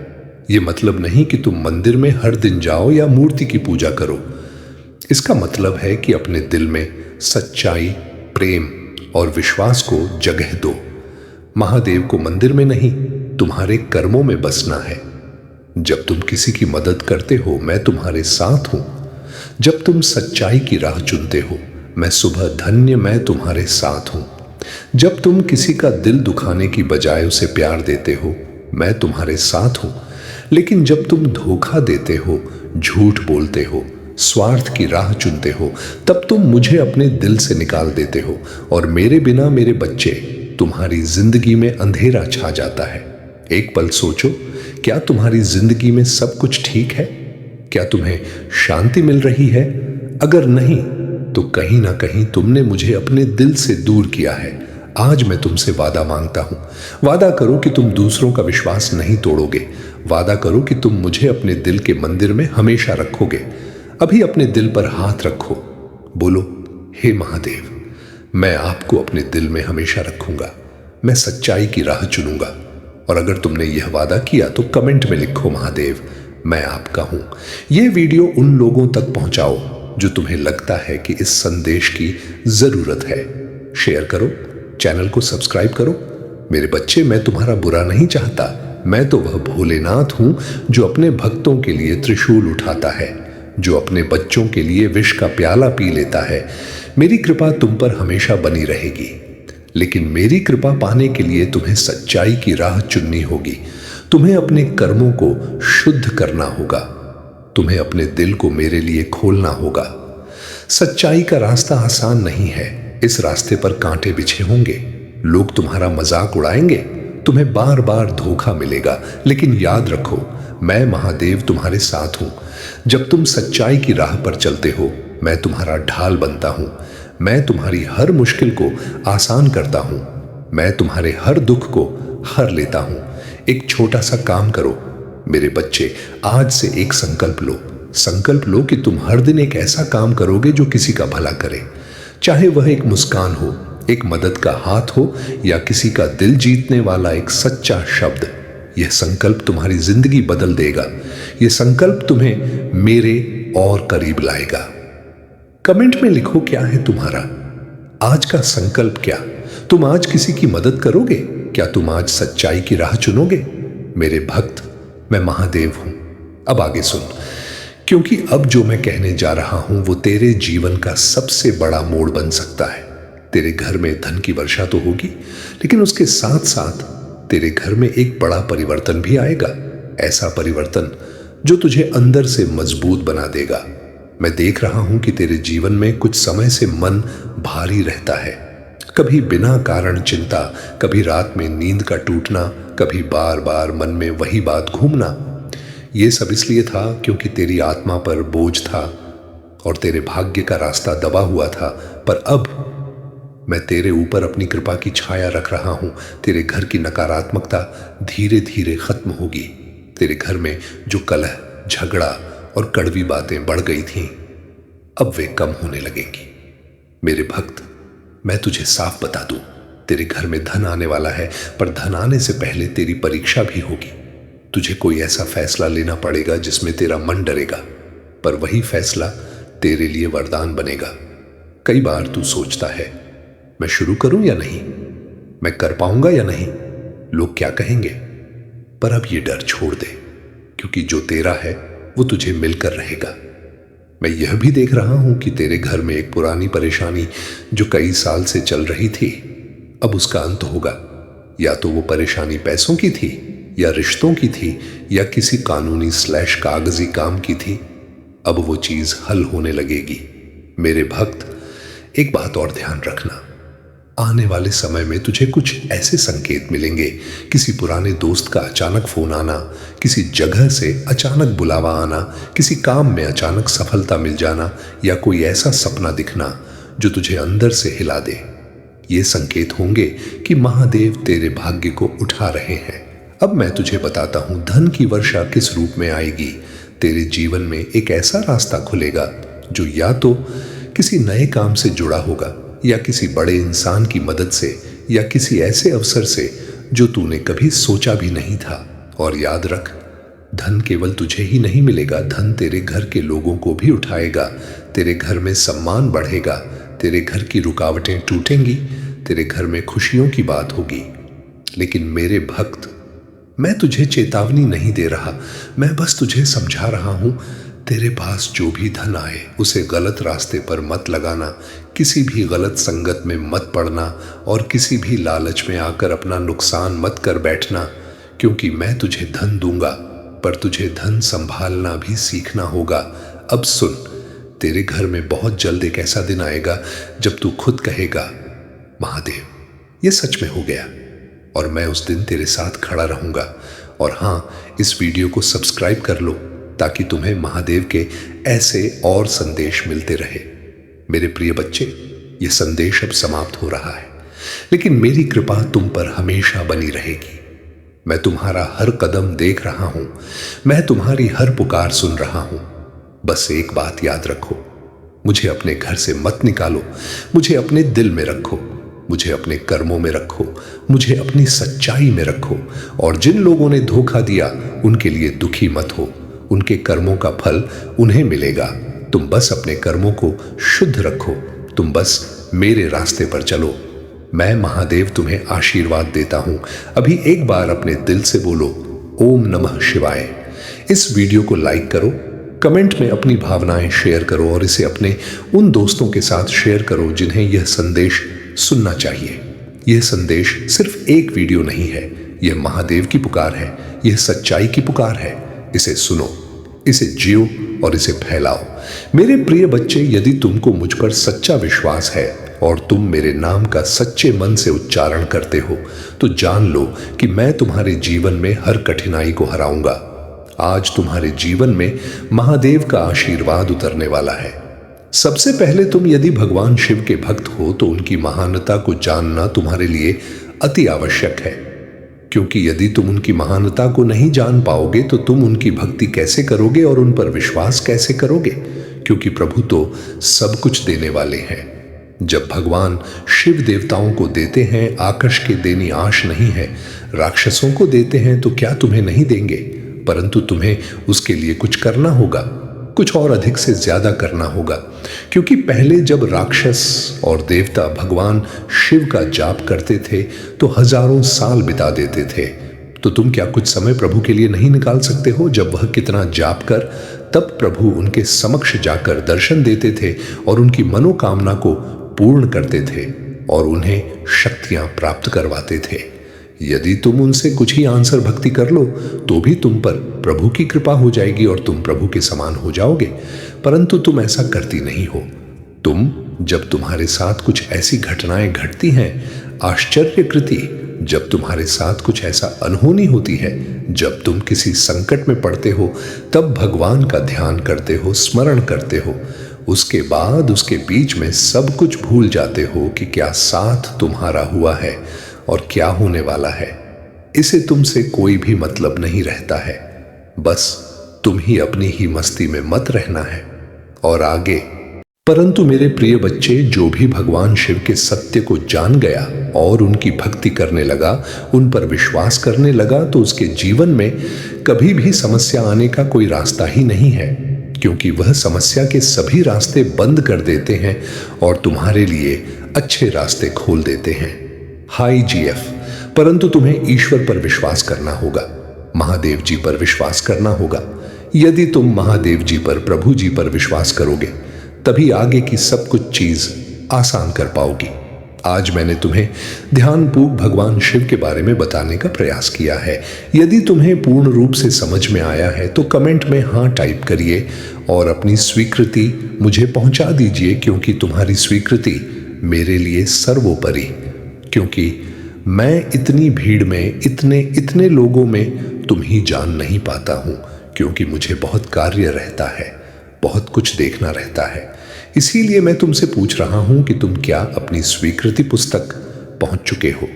यह मतलब नहीं कि तुम मंदिर में हर दिन जाओ या मूर्ति की पूजा करो। इसका मतलब है कि अपने दिल में सच्चाई, प्रेम और विश्वास को जगह दो। महादेव को मंदिर में नहीं, तुम्हारे कर्मों में बसना है। जब तुम किसी की मदद करते हो, मैं तुम्हारे साथ हूं। जब तुम सच्चाई की राह चुनते हो, मैं सुबह धन्य, मैं तुम्हारे साथ हूं। जब तुम किसी का दिल दुखाने की बजाय उसे प्यार देते हो, मैं तुम्हारे साथ हूं। लेकिन जब तुम धोखा देते हो, झूठ बोलते हो, स्वार्थ की राह चुनते हो, तब तुम मुझे अपने दिल से निकाल देते हो और मेरे बिना, मेरे बच्चे, तुम्हारी जिंदगी में अंधेरा छा जाता है। एक पल सोचो, क्या तुम्हारी जिंदगी में सब कुछ ठीक है? क्या तुम्हें शांति मिल रही है? अगर नहीं, तो कहीं ना कहीं तुमने मुझे अपने दिल से दूर किया है। आज मैं तुमसे वादा मांगता हूं। वादा करो कि तुम दूसरों का विश्वास नहीं तोड़ोगे। वादा करो कि तुम मुझे अपने दिल के मंदिर में हमेशा रखोगे। अभी अपने दिल पर हाथ रखो। बोलो, हे महादेव, मैं आपको अपने दिल में हमेशा रखूंगा। मैं सच्चाई की राह चुनूंगा। और अगर तुमने यह वादा किया तो कमेंट में लिखो, महादेव, मैं आपका हूं। यह वीडियो उन लोगों तक पहुंचाओ जो तुम्हें लगता है कि इस संदेश की जरूरत है। शेयर करो, चैनल को सब्सक्राइब करो। मेरे बच्चे, मैं तुम्हारा बुरा नहीं चाहता। मैं तो वह भोलेनाथ हूं जो अपने भक्तों के लिए त्रिशूल उठाता है, जो अपने बच्चों के लिए विष का प्याला पी लेता है। मेरी कृपा तुम पर हमेशा बनी रहेगी। लेकिन मेरी कृपा पाने के लिए तुम्हें सच्चाई की राह चुननी होगी। तुम्हें अपने कर्मों को शुद्ध करना होगा। तुम्हें अपने दिल को मेरे लिए खोलना होगा। सच्चाई का रास्ता आसान नहीं है। इस रास्ते पर कांटे बिछे होंगे। लोग तुम्हारा मजाक उड़ाएंगे। तुम्हें बार बार धोखा मिलेगा। लेकिन याद रखो, मैं महादेव तुम्हारे साथ हूं। जब तुम सच्चाई की राह पर चलते हो, मैं तुम्हारा ढाल बनता हूं। मैं तुम्हारी हर मुश्किल को आसान करता हूं। मैं तुम्हारे हर दुख को हर लेता हूं। एक छोटा सा काम करो मेरे बच्चे, आज से एक संकल्प लो। संकल्प लो कि तुम हर दिन एक ऐसा काम करोगे जो किसी का भला करे, चाहे वह एक मुस्कान हो, एक मदद का हाथ हो या किसी का दिल जीतने वाला एक सच्चा शब्द। यह संकल्प तुम्हारी जिंदगी बदल देगा। यह संकल्प तुम्हें मेरे और करीब लाएगा। कमेंट में लिखो क्या है तुम्हारा आज का संकल्प। क्या तुम आज किसी की मदद करोगे? क्या तुम आज सच्चाई की राह चुनोगे? मेरे भक्त, मैं महादेव हूं। अब आगे सुन, क्योंकि अब जो मैं कहने जा रहा हूं वो तेरे जीवन का सबसे बड़ा मोड़ बन सकता है। तेरे घर में धन की वर्षा तो होगी, लेकिन उसके साथ साथ तेरे घर में एक बड़ा परिवर्तन भी आएगा। ऐसा परिवर्तन जो तुझे अंदर से मजबूत बना देगा। मैं देख रहा हूं कि तेरे जीवन में कुछ समय से मन भारी रहता है। कभी बिना कारण चिंता, कभी रात में नींद का टूटना, कभी बार बार मन में वही बात घूमना। ये सब इसलिए था क्योंकि तेरी आत्मा पर बोझ था और तेरे भाग्य का रास्ता दबा हुआ था। पर अब मैं तेरे ऊपर अपनी कृपा की छाया रख रहा हूं। तेरे घर की नकारात्मकता धीरे धीरे खत्म होगी। तेरे घर में जो कलह, झगड़ा और कड़वी बातें बढ़ गई थीं, अब वे कम होने लगेंगी। मेरे भक्त, मैं तुझे साफ बता दूं, तेरे घर में धन आने वाला है, पर धन आने से पहले तेरी परीक्षा भी होगी। तुझे कोई ऐसा फैसला लेना पड़ेगा जिसमें तेरा मन डरेगा, पर वही फैसला तेरे लिए वरदान बनेगा। कई बार तू सोचता है, मैं शुरू करूं या नहीं, मैं कर पाऊंगा या नहीं, लोग क्या कहेंगे। पर अब ये डर छोड़ दे, क्योंकि जो तेरा है वो तुझे मिलकर रहेगा। मैं यह भी देख रहा हूं कि तेरे घर में एक पुरानी परेशानी जो कई साल से चल रही थी, अब उसका अंत होगा। या तो वो परेशानी पैसों की थी, या रिश्तों की थी, या किसी कानूनी / कागजी काम की थी। अब वो चीज हल होने लगेगी। मेरे भक्त, एक बात और ध्यान रखना, आने वाले समय में तुझे कुछ ऐसे संकेत मिलेंगे। किसी पुराने दोस्त का अचानक फोन आना, किसी जगह से अचानक बुलावा आना, किसी काम में अचानक सफलता मिल जाना, या कोई ऐसा सपना दिखना जो तुझे अंदर से हिला दे। ये संकेत होंगे कि महादेव तेरे भाग्य को उठा रहे हैं। अब मैं तुझे बताता हूं धन की वर्षा किस रूप में आएगी। तेरे जीवन में एक ऐसा रास्ता खुलेगा जो या तो किसी नए काम से जुड़ा होगा, या किसी बड़े इंसान की मदद से, या किसी ऐसे अवसर से जो तूने कभी सोचा भी नहीं था। और याद रख, धन केवल तुझे ही नहीं मिलेगा, धन तेरे घर के लोगों को भी उठाएगा। तेरे घर में सम्मान बढ़ेगा, तेरे घर की रुकावटें टूटेंगी, तेरे घर में खुशियों की बात होगी। लेकिन मेरे भक्त, मैं तुझे चेतावनी नहीं दे रहा, मैं बस तुझे समझा रहा हूं, तेरे पास जो भी धन आए उसे गलत रास्ते पर मत लगाना, किसी भी गलत संगत में मत पड़ना, और किसी भी लालच में आकर अपना नुकसान मत कर बैठना। क्योंकि मैं तुझे धन दूंगा, पर तुझे धन संभालना भी सीखना होगा। अब सुन, तेरे घर में बहुत जल्द एक ऐसा दिन आएगा जब तू खुद कहेगा, महादेव, ये सच में हो गया, और मैं उस दिन तेरे साथ खड़ा रहूंगा। और हाँ, इस वीडियो को सब्सक्राइब कर लो ताकि तुम्हें महादेव के ऐसे और संदेश मिलते रहे। मेरे प्रिय बच्चे, यह संदेश अब समाप्त हो रहा है, लेकिन मेरी कृपा तुम पर हमेशा बनी रहेगी। मैं तुम्हारा हर कदम देख रहा हूं, मैं तुम्हारी हर पुकार सुन रहा हूं। बस एक बात याद रखो, मुझे अपने घर से मत निकालो, मुझे अपने दिल में रखो, मुझे अपने कर्मों में रखो, मुझे अपनी सच्चाई में रखो। और जिन लोगों ने धोखा दिया उनके लिए दुखी मत हो, उनके कर्मों का फल उन्हें मिलेगा। तुम बस अपने कर्मों को शुद्ध रखो, तुम बस मेरे रास्ते पर चलो। मैं महादेव तुम्हें आशीर्वाद देता हूं। अभी एक बार अपने दिल से बोलो, ओम नमः शिवाय। इस वीडियो को लाइक करो, कमेंट में अपनी भावनाएं शेयर करो, और इसे अपने उन दोस्तों के साथ शेयर करो जिन्हें यह संदेश सुनना चाहिए। यह संदेश सिर्फ एक वीडियो नहीं है, यह महादेव की पुकार है, यह सच्चाई की पुकार है। इसे सुनो, इसे जियो और इसे फैलाओ। मेरे प्रिय बच्चे, यदि तुमको मुझ पर सच्चा विश्वास है और तुम मेरे नाम का सच्चे मन से उच्चारण करते हो, तो जान लो कि मैं तुम्हारे जीवन में हर कठिनाई को हराऊंगा। आज तुम्हारे जीवन में महादेव का आशीर्वाद उतरने वाला है। सबसे पहले तुम यदि भगवान शिव के भक्त हो तो उनकी महानता को जानना तुम्हारे लिए अति आवश्यक है। क्योंकि यदि तुम उनकी महानता को नहीं जान पाओगे तो तुम उनकी भक्ति कैसे करोगे और उन पर विश्वास कैसे करोगे? क्योंकि प्रभु तो सब कुछ देने वाले हैं। जब भगवान शिव देवताओं को देते हैं, आकाश के देनी आश नहीं है, राक्षसों को देते हैं तो क्या तुम्हें नहीं देंगे? परंतु तुम्हें उसके लिए कुछ करना होगा, कुछ और अधिक से ज्यादा करना होगा। क्योंकि पहले जब राक्षस और देवता भगवान शिव का जाप करते थे तो हजारों साल बिता देते थे। तो तुम क्या कुछ समय प्रभु के लिए नहीं निकाल सकते हो? जब वह कितना जाप कर तब प्रभु उनके समक्ष जाकर दर्शन देते थे और उनकी मनोकामना को पूर्ण करते थे और उन्हें शक्तियां प्राप्त करवाते थे। यदि तुम उनसे कुछ ही आंसर भक्ति कर लो तो भी तुम पर प्रभु की कृपा हो जाएगी और तुम प्रभु के समान हो जाओगे। परंतु तुम ऐसा करती नहीं हो। तुम, जब तुम्हारे साथ कुछ ऐसी घटनाएं घटती हैं, आश्चर्यकृति, जब तुम्हारे साथ कुछ ऐसा अनहोनी होती है, जब तुम किसी संकट में पड़ते हो, तब भगवान का ध्यान करते हो, स्मरण करते हो। उसके बाद उसके बीच में सब कुछ भूल जाते हो कि क्या साथ तुम्हारा हुआ है और क्या होने वाला है। इसे तुमसे कोई भी मतलब नहीं रहता है। बस तुम ही अपनी ही मस्ती में मत रहना है और आगे। परंतु मेरे प्रिय बच्चे, जो भी भगवान शिव के सत्य को जान गया और उनकी भक्ति करने लगा, उन पर विश्वास करने लगा, तो उसके जीवन में कभी भी समस्या आने का कोई रास्ता ही नहीं है, क्योंकि वह समस्या के सभी रास्ते बंद कर देते हैं और तुम्हारे लिए अच्छे रास्ते खोल देते हैं। हाय जीएफ, परंतु तुम्हें ईश्वर पर विश्वास करना होगा, महादेव जी पर विश्वास करना होगा। यदि तुम महादेव जी पर, प्रभु जी पर विश्वास करोगे तभी आगे की सब कुछ चीज आसान कर पाओगी। आज मैंने तुम्हें ध्यानपूर्वक भगवान शिव के बारे में बताने का प्रयास किया है। यदि तुम्हें पूर्ण रूप से समझ में आया है तो कमेंट में हाँ टाइप करिए और अपनी स्वीकृति मुझे पहुंचा दीजिए, क्योंकि तुम्हारी स्वीकृति मेरे लिए सर्वोपरि। क्योंकि मैं इतनी भीड़ में, इतने लोगों में तुम ही जान नहीं पाता हूं, क्योंकि मुझे बहुत कार्य रहता है, बहुत कुछ देखना रहता है। इसीलिए मैं तुमसे पूछ रहा हूं कि तुम क्या अपनी स्वीकृति पुस्तक पहुंच चुके हो?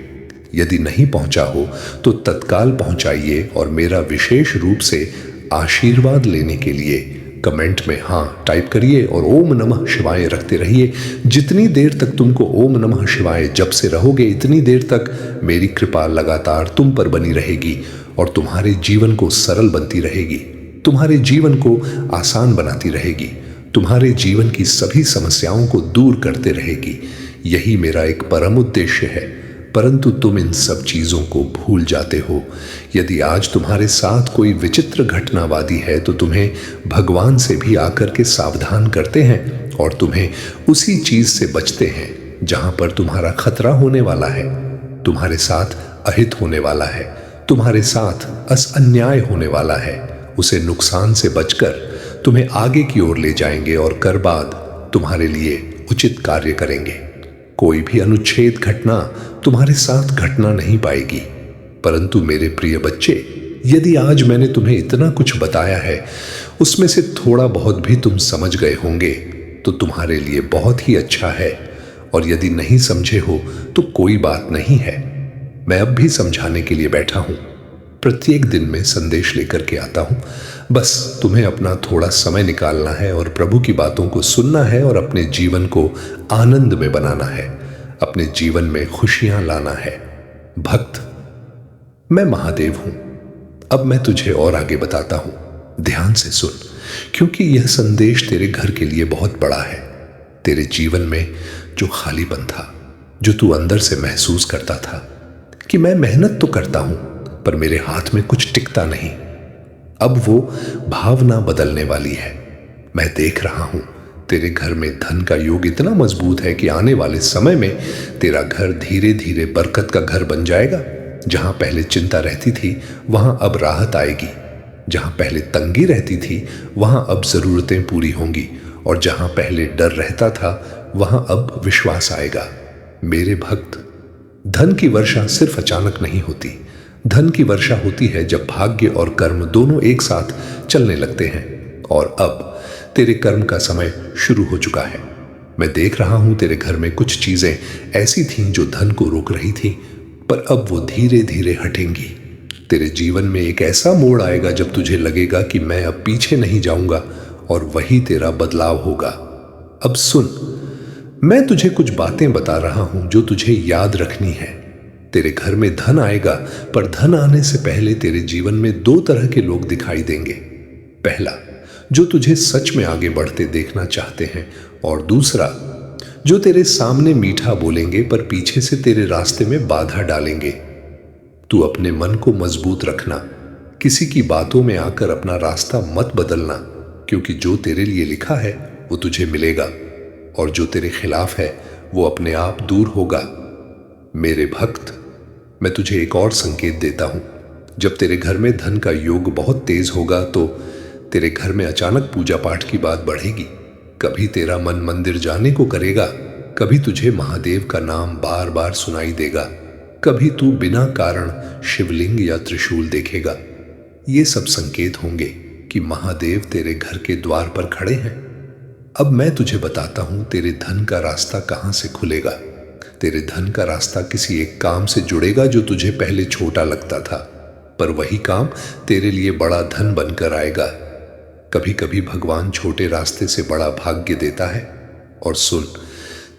यदि नहीं पहुंचा हो तो तत्काल पहुंचाइए और मेरा विशेष रूप से आशीर्वाद लेने के लिए कमेंट में हाँ टाइप करिए और ओम नमः शिवाय रखते रहिए। जितनी देर तक तुमको ओम नमः शिवाय जप से रहोगे, इतनी देर तक मेरी कृपा लगातार तुम पर बनी रहेगी और तुम्हारे जीवन को सरल बनती रहेगी, तुम्हारे जीवन को आसान बनाती रहेगी, तुम्हारे जीवन की सभी समस्याओं को दूर करते रहेगी। यही मेरा एक परम उद्देश्य है। परंतु तुम इन सब चीजों को भूल जाते हो। यदि आज तुम्हारे साथ कोई विचित्र घटनावादी है तो तुम्हें भगवान से भी आकर के सावधान करते हैं और तुम्हें उसी चीज से बचते हैं जहां पर तुम्हारा खतरा होने वाला है, तुम्हारे साथ अहित होने वाला है, तुम्हारे साथ अन्याय होने वाला है। उसे नुकसान से बचकर तुम्हें आगे की ओर ले जाएंगे और कर बाद तुम्हारे लिए उचित कार्य करेंगे। कोई भी अनुच्छेद घटना तुम्हारे साथ घटना नहीं पाएगी। परंतु मेरे प्रिय बच्चे, यदि आज मैंने तुम्हें इतना कुछ बताया है, उसमें से थोड़ा बहुत भी तुम समझ गए होंगे तो तुम्हारे लिए बहुत ही अच्छा है। और यदि नहीं समझे हो तो कोई बात नहीं है, मैं अब भी समझाने के लिए बैठा हूं। प्रत्येक दिन में संदेश लेकर के आता हूं। बस तुम्हें अपना थोड़ा समय निकालना है और प्रभु की बातों को सुनना है और अपने जीवन को आनंद में बनाना है, अपने जीवन में खुशियां लाना है। भक्त, मैं महादेव हूं। अब मैं तुझे और आगे बताता हूं, ध्यान से सुन, क्योंकि यह संदेश तेरे घर के लिए बहुत बड़ा है। तेरे जीवन में जो खालीपन था, जो तू अंदर से महसूस करता था कि मैं मेहनत तो करता हूं पर मेरे हाथ में कुछ टिकता नहीं, अब वो भावना बदलने वाली है। मैं देख रहा हूं तेरे घर में धन का योग इतना मजबूत है कि आने वाले समय में तेरा घर धीरे धीरे बरकत का घर बन जाएगा। जहां पहले चिंता रहती थी वहां अब राहत आएगी, जहां पहले तंगी रहती थी वहां अब जरूरतें पूरी होंगी, और जहां पहले डर रहता था वहां अब विश्वास आएगा। मेरे भक्त, धन की वर्षा सिर्फ अचानक नहीं होती। धन की वर्षा होती है जब भाग्य और कर्म दोनों एक साथ चलने लगते हैं। और अब तेरे कर्म का समय शुरू हो चुका है। मैं देख रहा हूं तेरे घर में कुछ चीजें ऐसी थीं जो धन को रोक रही थी, पर अब वो धीरे धीरे हटेंगी। तेरे जीवन में एक ऐसा मोड़ आएगा जब तुझे लगेगा कि मैं अब पीछे नहीं जाऊंगा, और वही तेरा बदलाव होगा। अब सुन, मैं तुझे कुछ बातें बता रहा हूं जो तुझे याद रखनी है। तेरे घर में धन आएगा, पर धन आने से पहले तेरे जीवन में दो तरह के लोग दिखाई देंगे। पहला, जो तुझे सच में आगे बढ़ते देखना चाहते हैं, और दूसरा, जो तेरे सामने मीठा बोलेंगे पर पीछे से तेरे रास्ते में बाधा डालेंगे। तू अपने मन को मजबूत रखना, किसी की बातों में आकर अपना रास्ता मत बदलना, क्योंकि जो तेरे लिए लिखा है वो तुझे मिलेगा, और जो तेरे खिलाफ है वो अपने आप दूर होगा। मेरे भक्त, मैं तुझे एक और संकेत देता हूं। जब तेरे घर में धन का योग बहुत तेज होगा तो तेरे घर में अचानक पूजा पाठ की बात बढ़ेगी। कभी तेरा मन मंदिर जाने को करेगा, कभी तुझे महादेव का नाम बार बार सुनाई देगा, कभी तू बिना कारण शिवलिंग या त्रिशूल देखेगा। ये सब संकेत होंगे कि महादेव तेरे घर के द्वार पर खड़े हैं। अब मैं तुझे बताता हूं तेरे धन का रास्ता कहां से खुलेगा। तेरे धन का रास्ता किसी एक काम से जुड़ेगा जो तुझे पहले छोटा लगता था, पर वही काम तेरे लिए बड़ा धन बनकर आएगा। कभी कभी भगवान छोटे रास्ते से बड़ा भाग्य देता है। और सुन,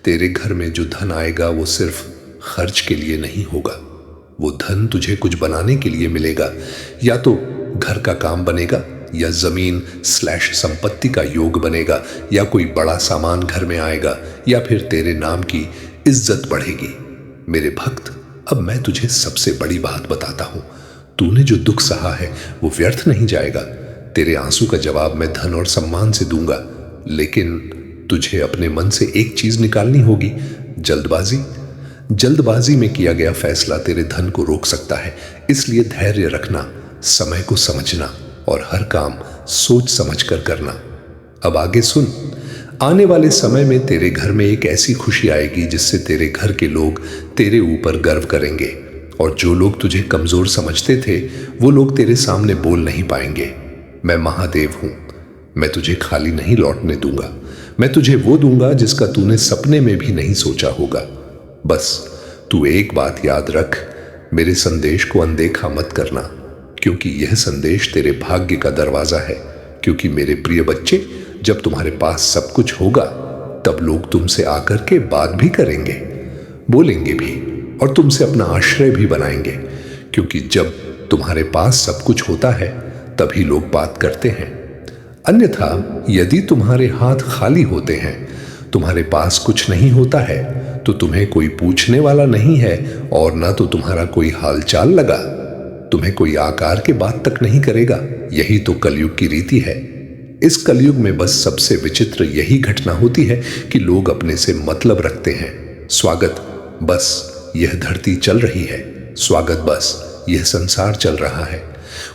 तेरे घर में जो धन आएगा वो सिर्फ खर्च के लिए नहीं होगा। वो धन तुझे कुछ बनाने के लिए मिलेगा। या तो घर का काम बनेगा, या जमीन/संपत्ति का योग बनेगा, या कोई बड़ा सामान घर में आएगा, या फिर तेरे नाम की इज्जत बढ़ेगी। मेरे भक्त, अब मैं तुझे सबसे बड़ी बात बताता हूं। तूने जो दुख सहा है वो व्यर्थ नहीं जाएगा। तेरे आंसू का जवाब मैं धन और सम्मान से दूंगा, लेकिन तुझे अपने मन से एक चीज निकालनी होगी, जल्दबाजी। जल्दबाजी में किया गया फैसला तेरे धन को रोक सकता है। इसलिए धैर्य रखना, समय को समझना, और हर काम सोच समझ कर करना। अब आगे सुन, आने वाले समय में तेरे घर में एक ऐसी खुशी आएगी जिससे तेरे घर के लोग तेरे ऊपर गर्व करेंगे, और जो लोग तुझे कमजोर समझते थे वो लोग तेरे सामने बोल नहीं पाएंगे। मैं महादेव हूं, मैं तुझे खाली नहीं लौटने दूंगा। मैं तुझे वो दूंगा जिसका तूने सपने में भी नहीं सोचा होगा। बस तू एक बात याद रख, मेरे संदेश को अनदेखा मत करना, क्योंकि यह संदेश तेरे भाग्य का दरवाजा है। क्योंकि मेरे प्रिय बच्चे, जब तुम्हारे पास सब कुछ होगा तब लोग तुमसे आकर के बात भी करेंगे, बोलेंगे भी, और तुमसे अपना आश्रय भी बनाएंगे। क्योंकि जब तुम्हारे पास सब कुछ होता है तभी लोग बात करते हैं। अन्यथा यदि तुम्हारे हाथ खाली होते हैं, तुम्हारे पास कुछ नहीं होता है, तो तुम्हें कोई पूछने वाला नहीं है, और ना तो तुम्हारा कोई हालचाल लगा, तुम्हें कोई आकार के बात तक नहीं करेगा। यही तो कलयुग की रीति है। इस कलयुग में बस सबसे विचित्र यही घटना होती है कि लोग अपने से मतलब रखते हैं। स्वागत, बस यह धरती चल रही है। स्वागत, बस यह संसार चल रहा है।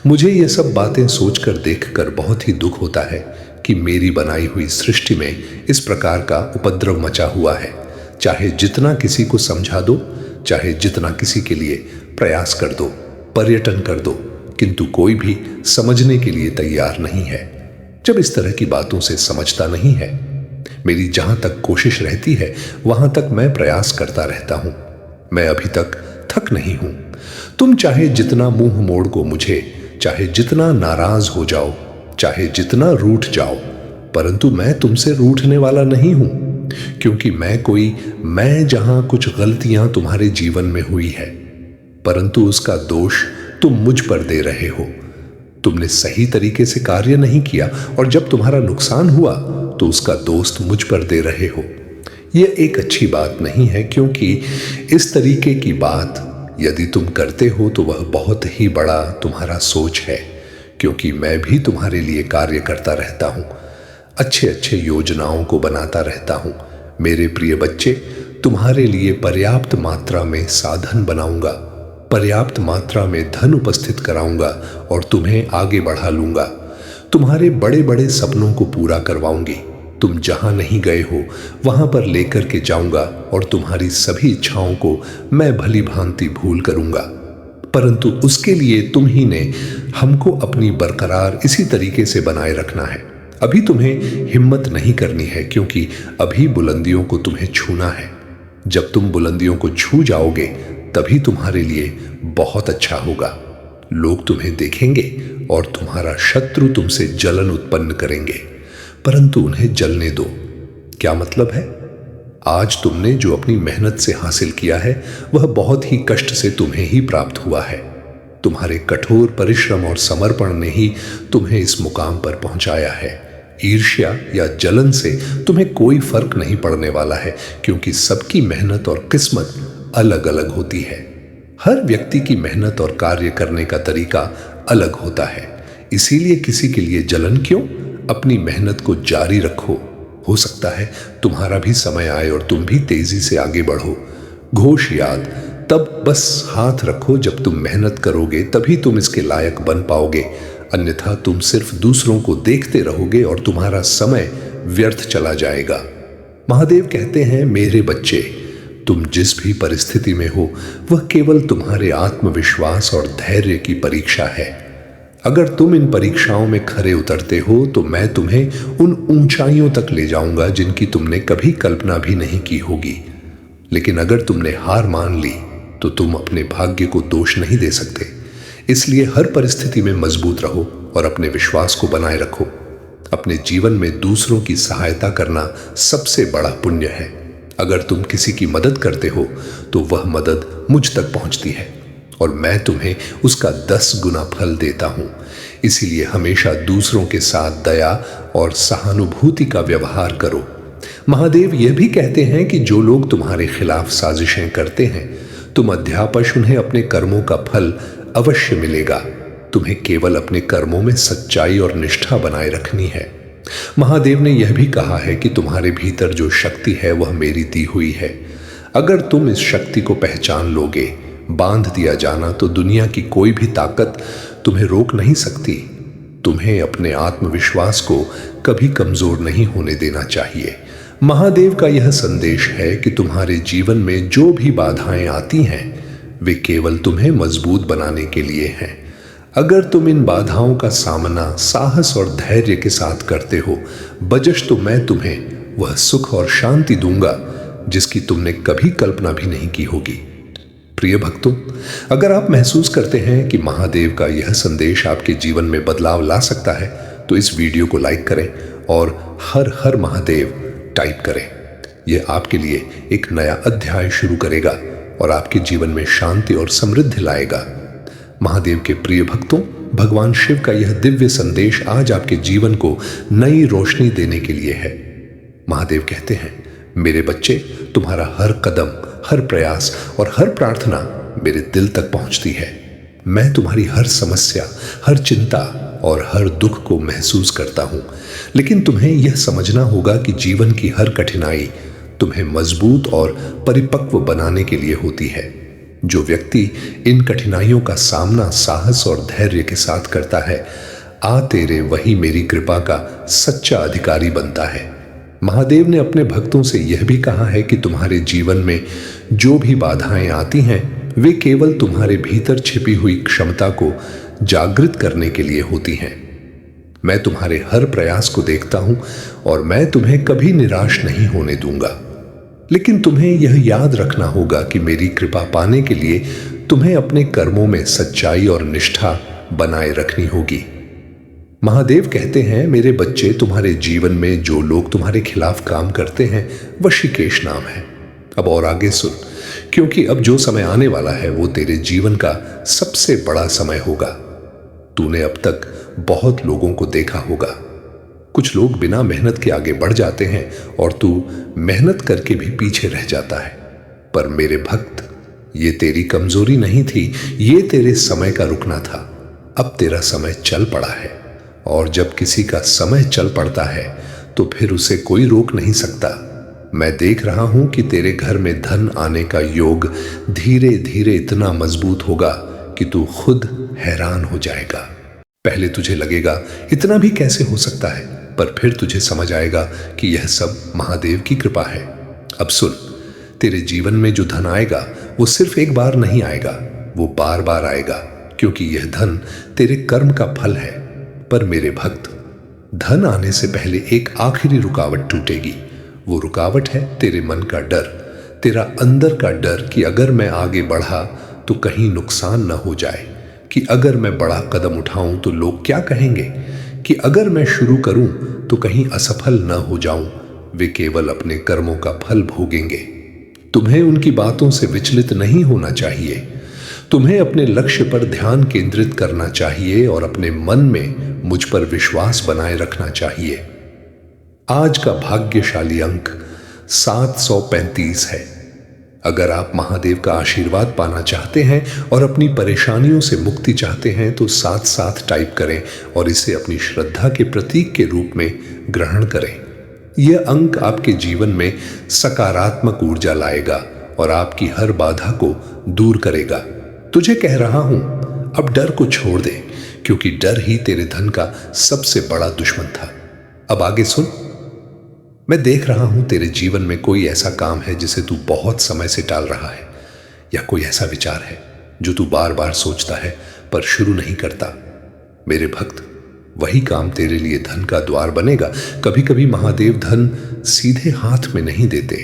मुझे ये सब बातें सोचकर देखकर बहुत ही दुख होता है कि मेरी बनाई हुई सृष्टि में इस प्रकार का उपद्रव मचा हुआ है। चाहे जितना किसी को समझा दो, चाहे जितना किसी के लिए प्रयास कर दो, पर्यटन कर दो, किंतु कोई भी समझने के लिए तैयार नहीं है। जब इस तरह की बातों से समझता नहीं है, मेरी जहां तक कोशिश रहती है वहां तक मैं प्रयास करता रहता हूं। मैं अभी तक थक नहीं हूं। तुम चाहे जितना मुंह मोड़ को मुझे, चाहे जितना नाराज हो जाओ, चाहे जितना रूठ जाओ, परंतु मैं तुमसे रूठने वाला नहीं हूं। क्योंकि मैं जहां कुछ गलतियां तुम्हारे जीवन में हुई है, परंतु उसका दोष तुम मुझ पर दे रहे हो। तुमने सही तरीके से कार्य नहीं किया, और जब तुम्हारा नुकसान हुआ तो उसका दोष मुझ पर दे रहे हो। यह एक अच्छी बात नहीं है, क्योंकि इस तरीके की बात यदि तुम करते हो तो वह बहुत ही बड़ा तुम्हारा सोच है। क्योंकि मैं भी तुम्हारे लिए कार्य करता रहता हूं, अच्छे अच्छे योजनाओं को बनाता रहता हूं। मेरे प्रिय बच्चे, तुम्हारे लिए पर्याप्त मात्रा में साधन बनाऊंगा, पर्याप्त मात्रा में धन उपस्थित कराऊंगा, और तुम्हें आगे बढ़ा लूंगा। तुम्हारे बड़े बड़े सपनों को पूरा करवाऊंगी। तुम जहां नहीं गए हो वहां पर लेकर के जाऊंगा, और तुम्हारी सभी इच्छाओं को मैं भली भांति भूल करूंगा। परंतु उसके लिए तुम ही ने हमको अपनी बरकरार इसी तरीके से बनाए रखना है। अभी तुम्हें हिम्मत नहीं करनी है, क्योंकि अभी बुलंदियों को तुम्हें छूना है। जब तुम बुलंदियों को छू जाओगे तभी तुम्हारे लिए बहुत अच्छा होगा। लोग तुम्हें देखेंगे और तुम्हारा शत्रु तुमसे जलन उत्पन्न करेंगे, परंतु उन्हें जलने दो। क्या मतलब है? आज तुमने जो अपनी मेहनत से हासिल किया है वह बहुत ही कष्ट से तुम्हें ही प्राप्त हुआ है। तुम्हारे कठोर परिश्रम और समर्पण ने ही तुम्हें इस मुकाम पर पहुंचाया है। ईर्ष्या या जलन से तुम्हें कोई फर्क नहीं पड़ने वाला है, क्योंकि सबकी मेहनत और किस्मत अलग अलग होती है। हर व्यक्ति की मेहनत और कार्य करने का तरीका अलग होता है। इसीलिए किसी के लिए जलन क्यों? अपनी मेहनत को जारी रखो। हो सकता है तुम्हारा भी समय आए और तुम भी तेजी से आगे बढ़ो। घोष याद तब बस हाथ रखो जब तुम मेहनत करोगे, तभी तुम इसके लायक बन पाओगे। अन्यथा तुम सिर्फ दूसरों को देखते रहोगे और तुम्हारा समय व्यर्थ चला जाएगा। महादेव कहते हैं, मेरे बच्चे, तुम जिस भी परिस्थिति में हो वह केवल तुम्हारे आत्मविश्वास और धैर्य की परीक्षा है। अगर तुम इन परीक्षाओं में खरे उतरते हो तो मैं तुम्हें उन ऊंचाइयों तक ले जाऊंगा जिनकी तुमने कभी कल्पना भी नहीं की होगी। लेकिन अगर तुमने हार मान ली तो तुम अपने भाग्य को दोष नहीं दे सकते। इसलिए हर परिस्थिति में मजबूत रहो और अपने विश्वास को बनाए रखो। अपने जीवन में दूसरों की सहायता करना सबसे बड़ा पुण्य है। अगर तुम किसी की मदद करते हो तो वह मदद मुझ तक पहुंचती है और मैं तुम्हें उसका 10 गुना फल देता हूं। इसीलिए हमेशा दूसरों के साथ दया और सहानुभूति का व्यवहार करो। महादेव यह भी कहते हैं कि जो लोग तुम्हारे खिलाफ साजिशें करते हैं, तुम अध्यापश उन्हें अपने कर्मों का फल अवश्य मिलेगा। तुम्हें केवल अपने कर्मों में सच्चाई और निष्ठा बनाए रखनी है। महादेव ने यह भी कहा है कि तुम्हारे भीतर जो शक्ति है वह मेरी दी हुई है। अगर तुम इस शक्ति को पहचान लोगे, बांध दिया जाना तो दुनिया की कोई भी ताकत तुम्हें रोक नहीं सकती। तुम्हें अपने आत्मविश्वास को कभी कमजोर नहीं होने देना चाहिए। महादेव का यह संदेश है कि तुम्हारे जीवन में जो भी बाधाएं आती हैं वे केवल तुम्हें मजबूत बनाने के लिए हैं। अगर तुम इन बाधाओं का सामना साहस और धैर्य के साथ करते हो, बजश तो मैं तुम्हें वह सुख और शांति दूंगा जिसकी तुमने कभी कल्पना भी नहीं की होगी। प्रिय भक्तों, अगर आप महसूस करते हैं कि महादेव का यह संदेश आपके जीवन में बदलाव ला सकता है तो इस वीडियो को लाइक करें और हर हर महादेव टाइप करें। यह आपके लिए एक नया अध्याय शुरू करेगा और आपके जीवन में शांति और समृद्धि लाएगा। महादेव के प्रिय भक्तों, भगवान शिव का यह दिव्य संदेश आज आपके जीवन को नई रोशनी देने के लिए है। महादेव कहते हैं, मेरे बच्चे, तुम्हारा हर कदम, हर प्रयास और हर प्रार्थना मेरे दिल तक पहुंचती है। मैं तुम्हारी हर समस्या, हर चिंता और हर दुख को महसूस करता हूं। लेकिन तुम्हें यह समझना होगा कि जीवन की हर कठिनाई तुम्हें मजबूत और परिपक्व बनाने के लिए होती है। जो व्यक्ति इन कठिनाइयों का सामना साहस और धैर्य के साथ करता है, आ तेरे वही मेरी कृपा का सच्चा अधिकारी बनता है। महादेव ने अपने भक्तों से यह भी कहा है कि तुम्हारे जीवन में जो भी बाधाएं आती हैं वे केवल तुम्हारे भीतर छिपी हुई क्षमता को जागृत करने के लिए होती हैं। मैं तुम्हारे हर प्रयास को देखता हूं और मैं तुम्हें कभी निराश नहीं होने दूंगा। लेकिन तुम्हें यह याद रखना होगा कि मेरी कृपा पाने के लिए तुम्हें अपने कर्मों में सच्चाई और निष्ठा बनाए रखनी होगी। महादेव कहते हैं, मेरे बच्चे, तुम्हारे जीवन में जो लोग तुम्हारे खिलाफ काम करते हैं वशीकेश नाम है। अब और आगे सुन, क्योंकि अब जो समय आने वाला है वो तेरे जीवन का सबसे बड़ा समय होगा। तूने अब तक बहुत लोगों को देखा होगा। कुछ लोग बिना मेहनत के आगे बढ़ जाते हैं और तू मेहनत करके भी पीछे रह जाता है। पर मेरे भक्त, ये तेरी कमजोरी नहीं थी, ये तेरे समय का रुकना था। अब तेरा समय चल पड़ा है और जब किसी का समय चल पड़ता है तो फिर उसे कोई रोक नहीं सकता। मैं देख रहा हूं कि तेरे घर में धन आने का योग धीरे धीरे इतना मजबूत होगा कि तू खुद हैरान हो जाएगा। पहले तुझे लगेगा इतना भी कैसे हो सकता है, पर फिर तुझे समझ आएगा कि यह सब महादेव की कृपा है। अब सुन, तेरे जीवन में जो धन आएगा वो सिर्फ एक बार नहीं आएगा, वो बार बार आएगा, क्योंकि यह धन तेरे कर्म का फल है। पर मेरे भक्त, धन आने से पहले एक आखिरी रुकावट टूटेगी। वो रुकावट है तेरे मन का डर, तेरा अंदर का डर कि अगर मैं आगे बढ़ा तो कहीं नुकसान न हो जाए, कि अगर मैं बड़ा कदम उठाऊं तो लोग क्या कहेंगे, कि अगर मैं शुरू करूं तो कहीं असफल न हो जाऊं, वे केवल अपने कर्मों का फल भोगेंगे। तुम्हें उनकी बातों से विचलित नहीं होना चाहिए। तुम्हें अपने लक्ष्य पर ध्यान केंद्रित करना चाहिए और अपने मन में मुझ पर विश्वास बनाए रखना चाहिए। आज का भाग्यशाली अंक 735 है। अगर आप महादेव का आशीर्वाद पाना चाहते हैं और अपनी परेशानियों से मुक्ति चाहते हैं तो साथ साथ टाइप करें और इसे अपनी श्रद्धा के प्रतीक के रूप में ग्रहण करें। यह अंक आपके जीवन में सकारात्मक ऊर्जा लाएगा और आपकी हर बाधा को दूर करेगा। तुझे कह रहा हूं, अब डर को छोड़ दे, क्योंकि डर ही तेरे धन का सबसे बड़ा दुश्मन था। अब आगे सुन। मैं देख रहा हूं तेरे जीवन में कोई ऐसा काम है जिसे तू बहुत समय से टाल रहा है, या कोई ऐसा विचार है जो तू बार बार सोचता है पर शुरू नहीं करता। मेरे भक्त, वही काम तेरे लिए धन का द्वार बनेगा। कभी कभी महादेव धन सीधे हाथ में नहीं देते,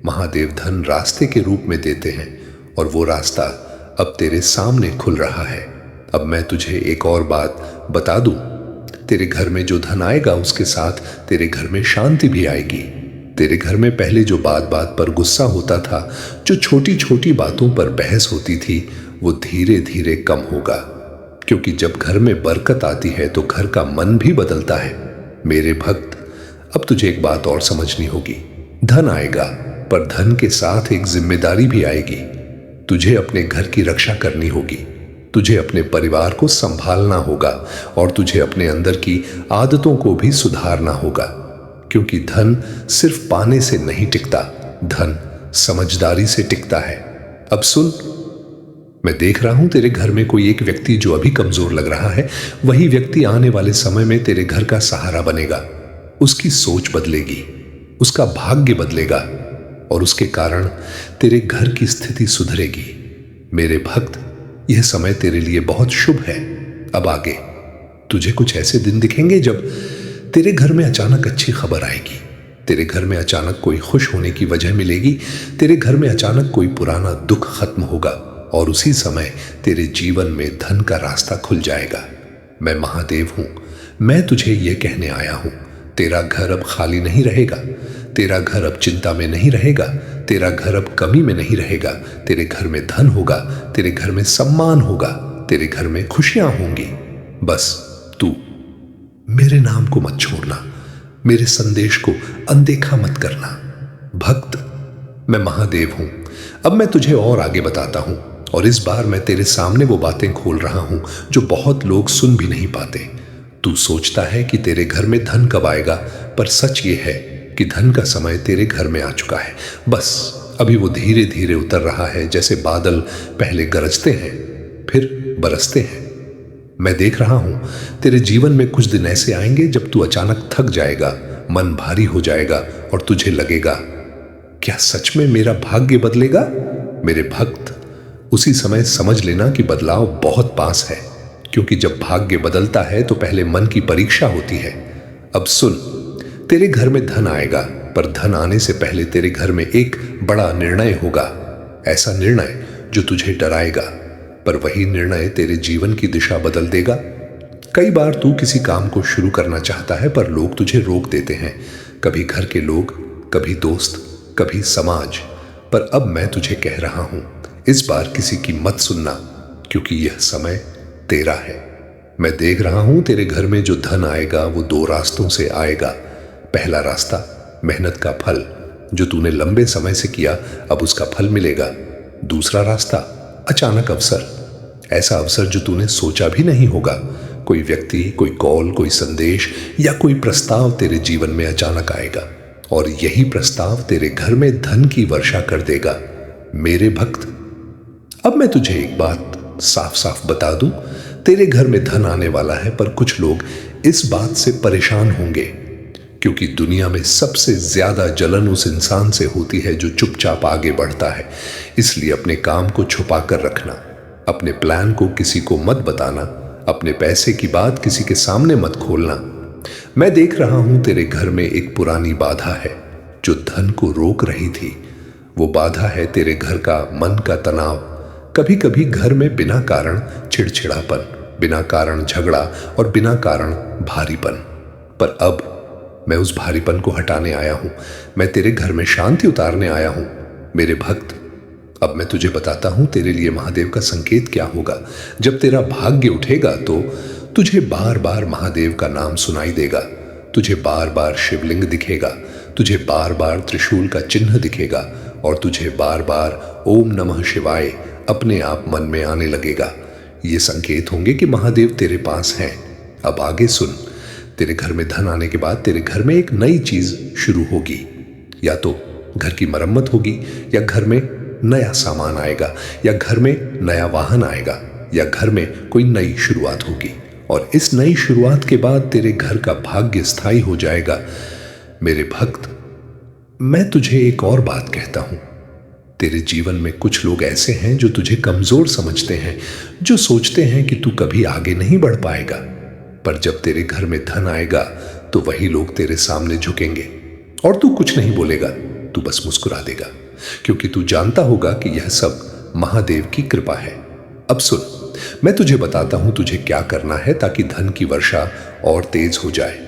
महादेव धन रास्ते के रूप में देते हैं, और वो रास्ता अब तेरे सामने खुल रहा है। अब मैं तुझे एक और बात बता दूं, तेरे घर में जो धन आएगा उसके साथ तेरे घर में शांति भी आएगी। तेरे घर में पहले जो बात बात पर गुस्सा होता था, जो छोटी छोटी बातों पर बहस होती थी, वो धीरे धीरे कम होगा, क्योंकि जब घर में बरकत आती है तो घर का मन भी बदलता है। मेरे भक्त, अब तुझे एक बात और समझनी होगी। धन आएगा, पर धन के साथ एक जिम्मेदारी भी आएगी। तुझे अपने घर की रक्षा करनी होगी, तुझे अपने परिवार को संभालना होगा, और तुझे अपने अंदर की आदतों को भी सुधारना होगा, क्योंकि धन सिर्फ पाने से नहीं टिकता, धन समझदारी से टिकता है। अब सुन, मैं देख रहा हूं तेरे घर में कोई एक व्यक्ति जो अभी कमजोर लग रहा है, वही व्यक्ति आने वाले समय में तेरे घर का सहारा बनेगा। उसकी सोच बदलेगी, उसका भाग्य बदलेगा, और उसके कारण तेरे घर की स्थिति सुधरेगी। मेरे भक्त, यह समय तेरे लिए बहुत शुभ है। अब आगे तुझे कुछ ऐसे दिन दिखेंगे जब तेरे घर में अचानक अच्छी खबर आएगी, तेरे घर में अचानक कोई खुश होने की वजह मिलेगी, तेरे घर में अचानक कोई पुराना दुख खत्म होगा, और उसी समय तेरे जीवन में धन का रास्ता खुल जाएगा। मैं महादेव हूं, मैं तुझे यह कहने आया हूं, तेरा घर अब खाली नहीं रहेगा, तेरा घर अब चिंता में नहीं रहेगा, तेरा घर अब कमी में नहीं रहेगा। तेरे घर में धन होगा, तेरे घर में सम्मान होगा, तेरे घर में खुशियां होंगी। बस तू मेरे नाम को मत छोड़ना, मेरे संदेश को अनदेखा मत करना। भक्त, मैं महादेव हूं। अब मैं तुझे और आगे बताता हूं, और इस बार मैं तेरे सामने वो बातें खोल रहा हूं जो बहुत लोग सुन भी नहीं पाते। तू सोचता है कि तेरे घर में धन कब आएगा, पर सच ये है कि धन का समय तेरे घर में आ चुका है। बस अभी वो धीरे धीरे उतर रहा है, जैसे बादल पहले गरजते हैं फिर बरसते हैं। मैं देख रहा हूं तेरे जीवन में कुछ दिन ऐसे आएंगे जब तू अचानक थक जाएगा, मन भारी हो जाएगा, और तुझे लगेगा, क्या सच में मेरा भाग्य बदलेगा? मेरे भक्त, उसी समय समझ लेना कि बदलाव बहुत पास है, क्योंकि जब भाग्य बदलता है तो पहले मन की परीक्षा होती है। अब सुन, तेरे घर में धन आएगा, पर धन आने से पहले तेरे घर में एक बड़ा निर्णय होगा। ऐसा निर्णय जो तुझे डराएगा, पर वही निर्णय तेरे जीवन की दिशा बदल देगा। कई बार तू किसी काम को शुरू करना चाहता है, पर लोग तुझे रोक देते हैं, कभी घर के लोग, कभी दोस्त, कभी समाज। पर अब मैं तुझे कह रहा हूं, इस बार किसी की मत सुनना, क्योंकि यह समय तेरा है। मैं देख रहा हूं तेरे घर में जो धन आएगा वो 2 रास्तों से आएगा। पहला रास्ता, मेहनत का फल, जो तूने लंबे समय से किया अब उसका फल मिलेगा। दूसरा रास्ता, अचानक अवसर, ऐसा अवसर जो तूने सोचा भी नहीं होगा। कोई व्यक्ति, कोई कॉल, कोई संदेश या कोई प्रस्ताव तेरे जीवन में अचानक आएगा, और यही प्रस्ताव तेरे घर में धन की वर्षा कर देगा। मेरे भक्त, अब मैं तुझे एक बात साफ साफ बता दूं, तेरे घर में धन आने वाला है, पर कुछ लोग इस बात से परेशान होंगे, क्योंकि दुनिया में सबसे ज्यादा जलन उस इंसान से होती है जो चुपचाप आगे बढ़ता है। इसलिए अपने काम को छुपा कर रखना, अपने प्लान को किसी को मत बताना, अपने पैसे की बात किसी के सामने मत खोलना। मैं देख रहा हूं तेरे घर में एक पुरानी बाधा है जो धन को रोक रही थी। वो बाधा है तेरे घर का मन का तनाव। कभी कभी घर में बिना कारण चिड़चिड़ापन, बिना कारण झगड़ा और बिना कारण भारीपन। पर अब मैं उस भारीपन को हटाने आया हूं। मैं तेरे घर में शांति उतारने आया हूं। मेरे भक्त, अब मैं तुझे बताता हूं तेरे लिए महादेव का संकेत क्या होगा। जब तेरा भाग्य उठेगा तो तुझे बार बार महादेव का नाम सुनाई देगा, तुझे बार बार शिवलिंग दिखेगा, तुझे बार बार त्रिशूल का चिन्ह दिखेगा और तुझे बार बार ओम नमः शिवाय अपने आप मन में आने लगेगा। ये संकेत होंगे कि महादेव तेरे पास हैं। अब आगे सुन। तेरे घर में धन आने के बाद तेरे घर में एक नई चीज शुरू होगी। या तो घर की मरम्मत होगी, या घर में नया सामान आएगा, या घर में नया वाहन आएगा, या घर में कोई नई शुरुआत होगी। और इस नई शुरुआत के बाद तेरे घर का भाग्य स्थायी हो जाएगा। मेरे भक्त, मैं तुझे एक और बात कहता हूं। तेरे जीवन में कुछ लोग ऐसे हैं जो तुझे कमजोर समझते हैं, जो सोचते हैं कि तू कभी आगे नहीं बढ़ पाएगा। पर जब तेरे घर में धन आएगा तो वही लोग तेरे सामने झुकेंगे और तू कुछ नहीं बोलेगा, तू बस मुस्कुरा देगा, क्योंकि तू जानता होगा कि यह सब महादेव की कृपा है। अब सुन, मैं तुझे बताता हूं तुझे क्या करना है ताकि धन की वर्षा और तेज हो जाए।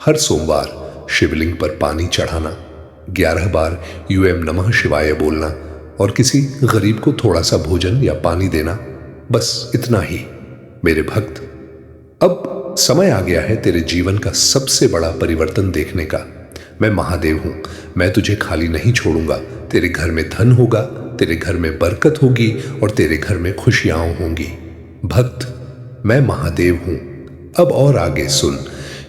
हर सोमवार शिवलिंग पर पानी चढ़ाना, 11 बार यूएम नमः शिवाय बोलना और किसी गरीब को थोड़ा सा भोजन या पानी देना, बस इतना ही। मेरे भक्त, अब समय आ गया है तेरे जीवन का सबसे बड़ा परिवर्तन देखने का। मैं महादेव हूं, मैं तुझे खाली नहीं छोड़ूंगा। तेरे घर में धन होगा, तेरे घर में बरकत होगी और तेरे घर में खुशियां होंगी। भक्त, मैं महादेव हूं। अब और आगे सुन,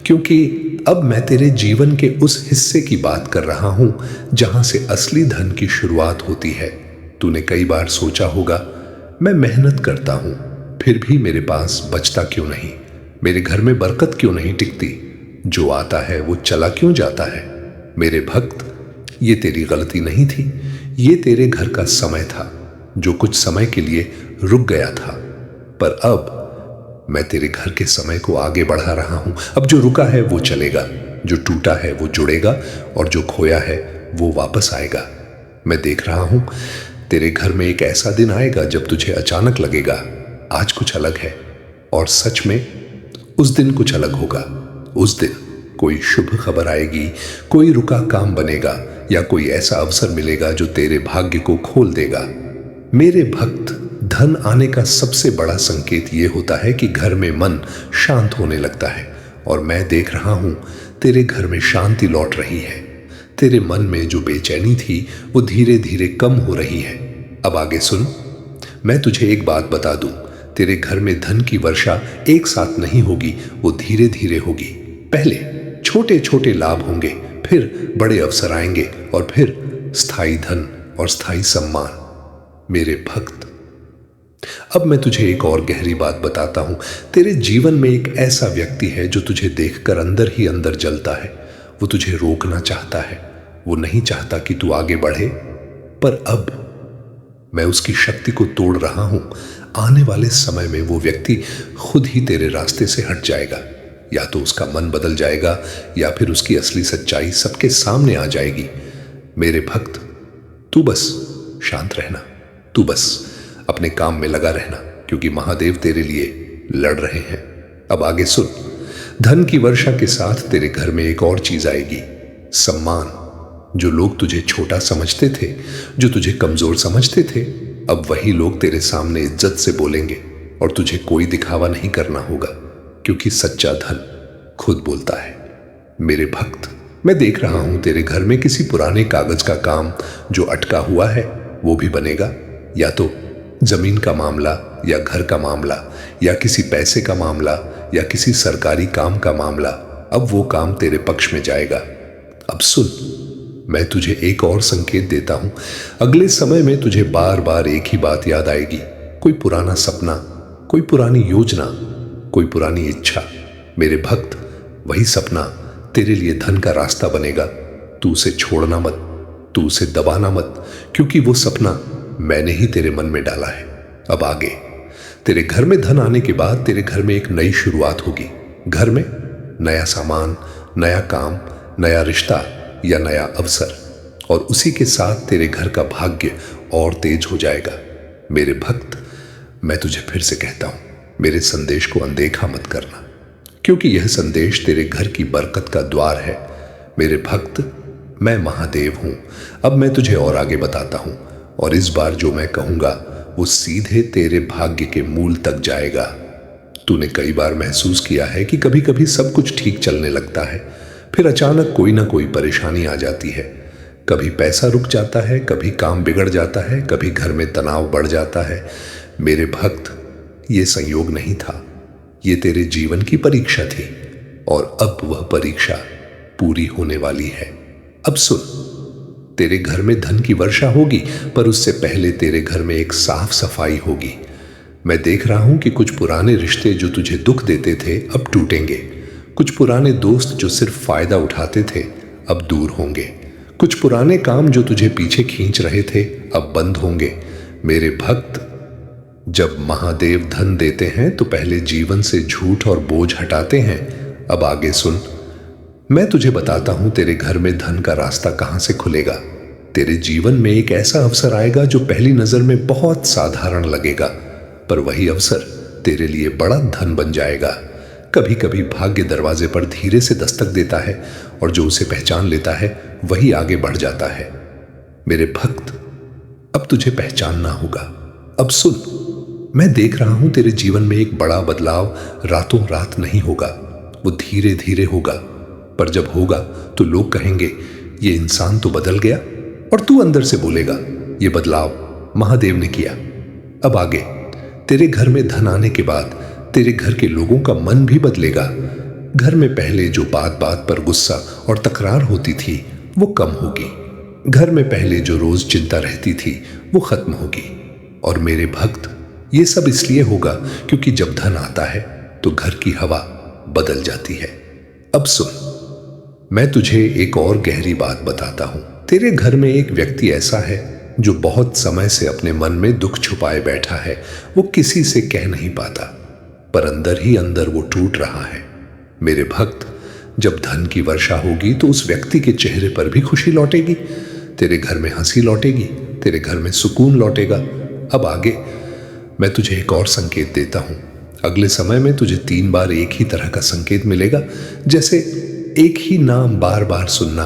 क्योंकि अब मैं तेरे जीवन के उस हिस्से की बात कर रहा हूं जहां से असली धन की शुरुआत होती है। तूने कई बार सोचा होगा, मैं मेहनत करता हूं फिर भी मेरे पास बचता क्यों नहीं, मेरे घर में बरकत क्यों नहीं टिकती, जो आता है वो चला क्यों जाता है। मेरे भक्त, ये तेरी गलती नहीं थी, ये तेरे घर का समय था जो कुछ समय के लिए रुक गया था। पर अब मैं तेरे घर के समय को आगे बढ़ा रहा हूं। अब जो रुका है वो चलेगा, जो टूटा है वो जुड़ेगा और जो खोया है वो वापस आएगा। मैं देख रहा हूं तेरे घर में एक ऐसा दिन आएगा जब तुझे अचानक लगेगा आज कुछ अलग है, और सच में उस दिन कुछ अलग होगा। उस दिन कोई शुभ खबर आएगी, कोई रुका काम बनेगा या कोई ऐसा अवसर मिलेगा जो तेरे भाग्य को खोल देगा। मेरे भक्त, धन आने का सबसे बड़ा संकेत यह होता है कि घर में मन शांत होने लगता है, और मैं देख रहा हूं तेरे घर में शांति लौट रही है। तेरे मन में जो बेचैनी थी वो धीरे धीरे कम हो रही है। अब आगे सुन, मैं तुझे एक बात बता दूं, तेरे घर में धन की वर्षा एक साथ नहीं होगी, वो धीरे धीरे होगी। पहले छोटे छोटे लाभ होंगे, फिर बड़े अवसर आएंगे और फिर स्थायी धन और स्थायी सम्मान। मेरे भक्त, अब मैं तुझे एक और गहरी बात बताता हूं। तेरे जीवन में एक ऐसा व्यक्ति है जो तुझे देखकर अंदर ही अंदर जलता है। वो तुझे रोकना चाहता है, वो नहीं चाहता कि तू आगे बढ़े, पर अब मैं उसकी शक्ति को तोड़ रहा हूं। आने वाले समय में वो व्यक्ति खुद ही तेरे रास्ते से हट जाएगा, या तो उसका मन बदल जाएगा या फिर उसकी असली सच्चाई सबके सामने आ जाएगी। मेरे भक्त, तू बस शांत रहना, तू बस अपने काम में लगा रहना, क्योंकि महादेव तेरे लिए लड़ रहे हैं। अब आगे सुन, धन की वर्षा के साथ तेरे घर में एक और चीज आएगी, सम्मान। जो लोग तुझे छोटा समझते थे, जो तुझे कमजोर समझते थे, अब वही लोग तेरे सामने इज्जत से बोलेंगे और तुझे कोई दिखावा नहीं करना होगा, क्योंकि सच्चा धन खुद बोलता है। मेरे भक्त, मैं देख रहा हूं तेरे घर में किसी पुराने कागज का काम जो अटका हुआ है वो भी बनेगा, या तो जमीन का मामला या घर का मामला या किसी पैसे का मामला या किसी सरकारी काम का मामला, अब वो काम तेरे पक्ष में जाएगा। अब सुन, मैं तुझे एक और संकेत देता हूं। अगले समय में तुझे बार बार एक ही बात याद आएगी, कोई पुराना सपना, कोई पुरानी योजना, कोई पुरानी इच्छा। मेरे भक्त, वही सपना तेरे लिए धन का रास्ता बनेगा। तू उसे छोड़ना मत, तू उसे दबाना मत, क्योंकि वो सपना मैंने ही तेरे मन में डाला है। अब आगे, तेरे घर में धन आने के बाद तेरे घर में एक नई शुरुआत होगी। घर में नया सामान, नया काम, नया रिश्ता या नया अवसर। और उसी के साथ तेरे घर का भाग्य और तेज हो जाएगा। मेरे भक्त, मैं तुझे फिर से कहता हूं, मेरे संदेश को अनदेखा मत करना, क्योंकि यह संदेश तेरे घर की बरकत का द्वार है। मेरे भक्त, मैं महादेव हूं। अब मैं तुझे और आगे बताता हूं, और इस बार जो मैं कहूंगा वो सीधे तेरे भाग्य के मूल तक जाएगा। तूने कई बार महसूस किया है कि कभी कभी सब कुछ ठीक चलने लगता है, फिर अचानक कोई ना कोई परेशानी आ जाती है। कभी पैसा रुक जाता है, कभी काम बिगड़ जाता है, कभी घर में तनाव बढ़ जाता है। मेरे भक्त, ये संयोग नहीं था, ये तेरे जीवन की परीक्षा थी, और अब वह परीक्षा पूरी होने वाली है। अब सुन, तेरे घर में धन की वर्षा होगी, पर उससे पहले तेरे घर में एक साफ सफाई होगी। मैं देख रहा हूं कि कुछ पुराने रिश्ते जो तुझे दुख देते थे अब टूटेंगे। कुछ पुराने दोस्त जो सिर्फ फायदा उठाते थे अब दूर होंगे। कुछ पुराने काम जो तुझे पीछे खींच रहे थे अब बंद होंगे। मेरे भक्त, जब महादेव धन देते हैं तो पहले जीवन से झूठ और बोझ हटाते हैं। अब आगे सुन, मैं तुझे बताता हूं तेरे घर में धन का रास्ता कहां से खुलेगा। तेरे जीवन में एक ऐसा अवसर आएगा जो पहली नजर में बहुत साधारण लगेगा, पर वही अवसर तेरे लिए बड़ा धन बन जाएगा। कभी कभी भाग्य दरवाजे पर धीरे से दस्तक देता है, और जो उसे पहचान लेता है वही आगे बढ़ जाता है। मेरे भक्त, अब तुझे पहचानना होगा। अब सुन, मैं देख रहा हूं तेरे जीवन में एक बड़ा बदलाव रातों रात नहीं होगा, वो धीरे धीरे होगा। पर जब होगा तो लोग कहेंगे ये इंसान तो बदल गया, और तू अंदर से बोलेगा ये बदलाव महादेव ने किया। अब आगे, तेरे घर में धन आने के बाद तेरे घर के लोगों का मन भी बदलेगा। घर में पहले जो बात बात पर गुस्सा और तकरार होती थी वो कम होगी। घर में पहले जो रोज चिंता रहती थी वो खत्म होगी। और मेरे भक्त, ये सब इसलिए होगा क्योंकि जब धन आता है तो घर की हवा बदल जाती है। अब सुन, मैं तुझे एक और गहरी बात बताता हूं। तेरे घर में एक व्यक्ति ऐसा है जो बहुत समय से अपने मन में दुख छुपाए बैठा है। वो किसी से कह नहीं पाता, पर अंदर ही अंदर वो टूट रहा है। मेरे भक्त, जब धन की वर्षा होगी तो उस व्यक्ति के चेहरे पर भी खुशी लौटेगी, तेरे घर में हंसी लौटेगी, तेरे घर में सुकून लौटेगा। अब आगे मैं तुझे एक और संकेत देता हूं। अगले समय में तुझे 3 बार एक ही तरह का संकेत मिलेगा, जैसे एक ही नाम बार बार सुनना,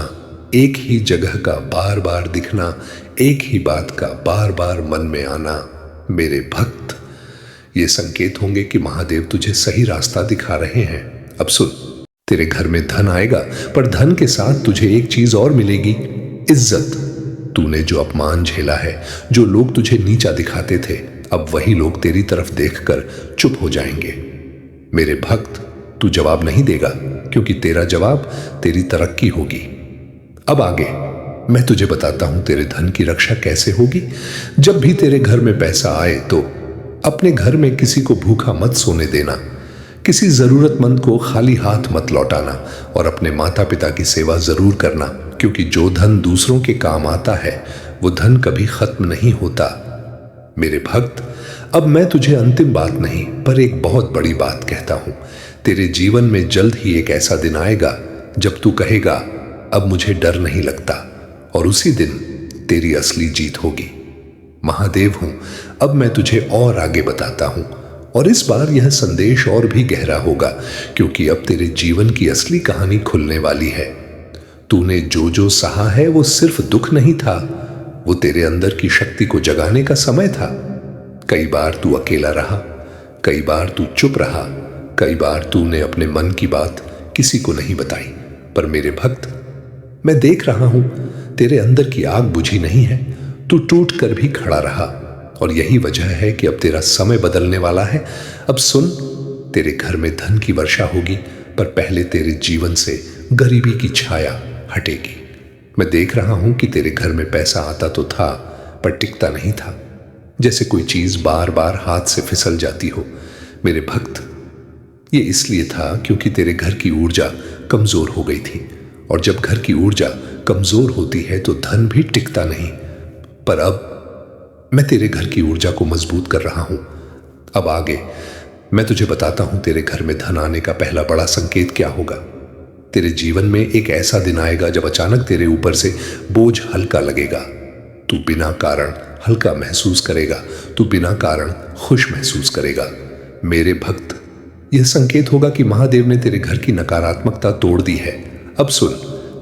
एक ही जगह का बार बार दिखना, एक ही बात का बार बार मन में आना। मेरे भक्त, ये संकेत होंगे कि महादेव तुझे सही रास्ता दिखा रहे हैं। अब सुन, तेरे घर में धन आएगा, पर धन के साथ तुझे एक चीज और मिलेगी, इज्जत। तूने जो अपमान झेला है, जो लोग तुझे नीचा दिखाते थे, अब वही लोग तेरी तरफ देखकर चुप हो जाएंगे। मेरे भक्त, तू जवाब नहीं देगा, क्योंकि तेरा जवाब तेरी तरक्की होगी। अब आगे मैं तुझे बताता हूं तेरे धन की रक्षा कैसे होगी। जब भी तेरे घर में पैसा आए तो अपने घर में किसी को भूखा मत सोने देना, किसी जरूरतमंद को खाली हाथ मत लौटाना, और अपने माता पिता की सेवा जरूर करना, क्योंकि जो धन दूसरों के काम आता है वो धन कभी खत्म नहीं होता। मेरे भक्त, अब मैं तुझे अंतिम बात नहीं पर एक बहुत बड़ी बात कहता हूं। तेरे जीवन में जल्द ही एक ऐसा दिन आएगा जब तू कहेगा अब मुझे डर नहीं लगता, और उसी दिन तेरी असली जीत होगी। महादेव हूं, अब मैं तुझे और आगे बताता हूं, और इस बार यह संदेश और भी गहरा होगा, क्योंकि अब तेरे जीवन की असली कहानी खुलने वाली है। तूने जो जो सहा है वो सिर्फ दुख नहीं था, वो तेरे अंदर की शक्ति को जगाने का समय था। कई बार तू अकेला रहा, कई बार तू चुप रहा, कई बार तूने अपने मन की बात किसी को नहीं बताई, पर मेरे भक्त, मैं देख रहा हूं तेरे अंदर की आग बुझी नहीं है। तू टूट कर भी खड़ा रहा, और यही वजह है कि अब तेरा समय बदलने वाला है। अब सुन, तेरे घर में धन की वर्षा होगी, पर पहले तेरे जीवन से गरीबी की छाया हटेगी। मैं देख रहा हूं कि तेरे घर में पैसा आता तो था, पर टिकता नहीं था, जैसे कोई चीज बार बार हाथ से फिसल जाती हो। मेरे भक्त, ये इसलिए था क्योंकि तेरे घर की ऊर्जा कमजोर हो गई थी, और जब घर की ऊर्जा कमजोर होती है तो धन भी टिकता नहीं। पर अब मैं तेरे घर की ऊर्जा को मजबूत कर रहा हूं। अब आगे मैं तुझे बताता हूं तेरे घर में धन आने का पहला बड़ा संकेत क्या होगा। तेरे जीवन में एक ऐसा दिन आएगा जब अचानक तेरे ऊपर से बोझ हल्का लगेगा। तू बिना कारण हल्का महसूस करेगा, तू बिना कारण खुश महसूस करेगा। मेरे भक्त, यह संकेत होगा कि महादेव ने तेरे घर की नकारात्मकता तोड़ दी है। अब सुन,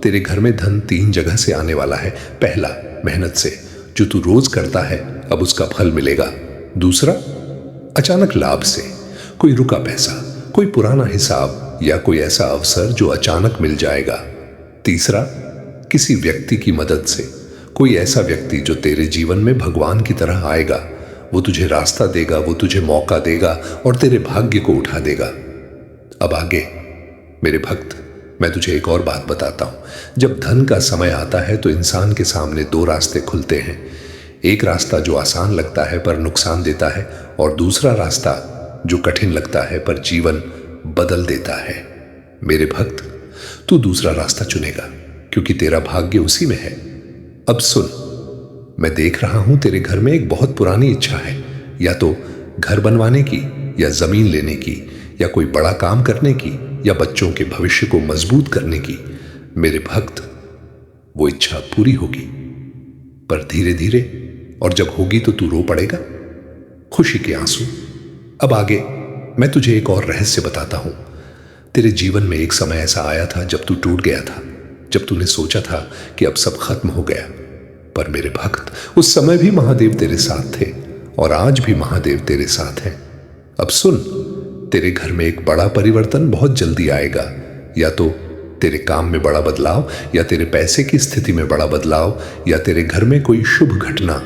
तेरे घर में धन 3 जगह से आने वाला है। पहला, मेहनत से, जो तू रोज करता है अब उसका फल मिलेगा। दूसरा, अचानक लाभ से, कोई रुका पैसा, कोई पुराना हिसाब या कोई ऐसा अवसर जो अचानक मिल जाएगा। तीसरा, किसी व्यक्ति की मदद से, कोई ऐसा व्यक्ति जो तेरे जीवन में भगवान की तरह आएगा। वो तुझे रास्ता देगा, वो तुझे मौका देगा और तेरे भाग्य को उठा देगा। अब आगे मेरे भक्त, मैं तुझे एक और बात बताता हूं। जब धन का समय आता है तो इंसान के सामने 2 रास्ते खुलते हैं। एक रास्ता जो आसान लगता है पर नुकसान देता है, और दूसरा रास्ता जो कठिन लगता है पर जीवन बदल देता है। मेरे भक्त, तू दूसरा रास्ता चुनेगा क्योंकि तेरा भाग्य उसी में है। अब सुन, मैं देख रहा हूं तेरे घर में एक बहुत पुरानी इच्छा है, या तो घर बनवाने की, या जमीन लेने की, या कोई बड़ा काम करने की, या बच्चों के भविष्य को मजबूत करने की। मेरे भक्त, वो इच्छा पूरी होगी, पर धीरे धीरे, और जब होगी तो तू रो पड़ेगा, खुशी के आंसू। अब आगे मैं तुझे एक और रहस्य बताता हूं। तेरे जीवन में एक समय ऐसा आया था जब तू टूट गया था, जब तूने सोचा था कि अब सब खत्म हो गया। पर मेरे भक्त, उस समय भी महादेव तेरे साथ थे और आज भी महादेव तेरे साथ हैं। अब सुन, तेरे घर में एक बड़ा परिवर्तन बहुत जल्दी आएगा। या तो तेरे काम में बड़ा बदलाव, या तेरे पैसे की स्थिति में बड़ा बदलाव, या तेरे घर में कोई शुभ घटना।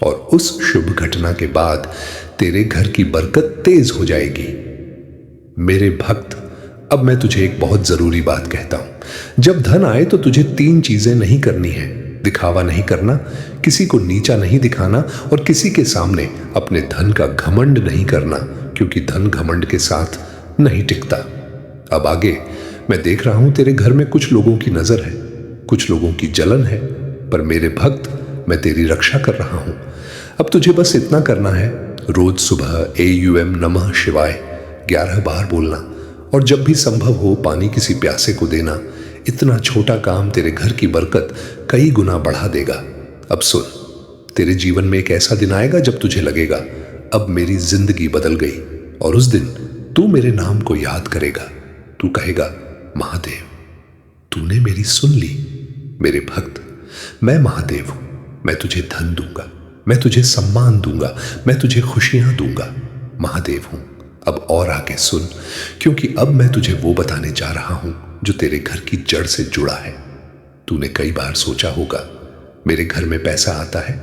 और उस शुभ घटना के बाद तेरे घर की बरकत तेज हो जाएगी। मेरे भक्त, अब मैं तुझे एक बहुत जरूरी बात कहता हूं। जब धन आए तो तुझे 3 चीजें नहीं करनी है। दिखावा नहीं करना, किसी को नीचा नहीं दिखाना, और किसी के सामने अपने धन का घमंड नहीं करना, क्योंकि धन घमंड के साथ नहीं टिकता। अब आगे मैं देख रहा हूं तेरे घर में कुछ लोगों की नजर है, कुछ लोगों की जलन है, पर मेरे भक्त, मैं तेरी रक्षा कर रहा हूं। अब तुझे बस इतना करना है, रोज सुबह AUM नमः शिवाय 11 बार बोलना, और जब भी संभव हो पानी किसी प्यासे को देना। इतना छोटा काम तेरे घर की बरकत कई गुना बढ़ा देगा। अब सुन, तेरे जीवन में एक ऐसा दिन आएगा जब तुझे लगेगा अब मेरी जिंदगी बदल गई, और उस दिन तू मेरे नाम को याद करेगा। तू कहेगा, महादेव, तूने मेरी सुन ली। मेरे भक्त, मैं महादेव हूं। मैं तुझे धन दूंगा, मैं तुझे सम्मान दूंगा, मैं तुझे खुशियां दूंगा। महादेव हूं। अब और आगे सुन, क्योंकि अब मैं तुझे वो बताने जा रहा हूं जो तेरे घर की जड़ से जुड़ा है। तूने कई बार सोचा होगा, मेरे घर में पैसा आता है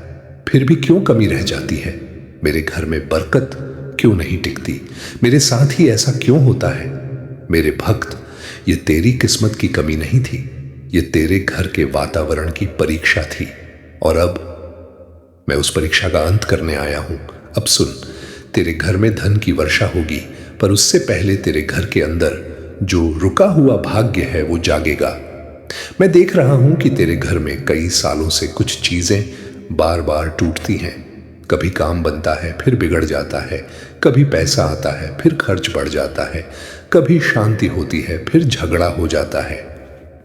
फिर भी क्यों कमी रह जाती है, मेरे घर में बरकत क्यों नहीं टिकती, मेरे साथ ही ऐसा क्यों होता है। मेरे भक्त, ये तेरी किस्मत की कमी नहीं थी, ये तेरे घर के वातावरण की परीक्षा थी, और अब मैं उस परीक्षा का अंत करने आया हूं। अब सुन, तेरे घर में धन की वर्षा होगी, पर उससे पहले तेरे घर के अंदर जो रुका हुआ भाग्य है वो जागेगा। मैं देख रहा हूं कि तेरे घर में कई सालों से कुछ चीजें बार बार टूटती हैं। कभी काम बनता है फिर बिगड़ जाता है, कभी पैसा आता है फिर खर्च बढ़ जाता है, कभी शांति होती है फिर झगड़ा हो जाता है।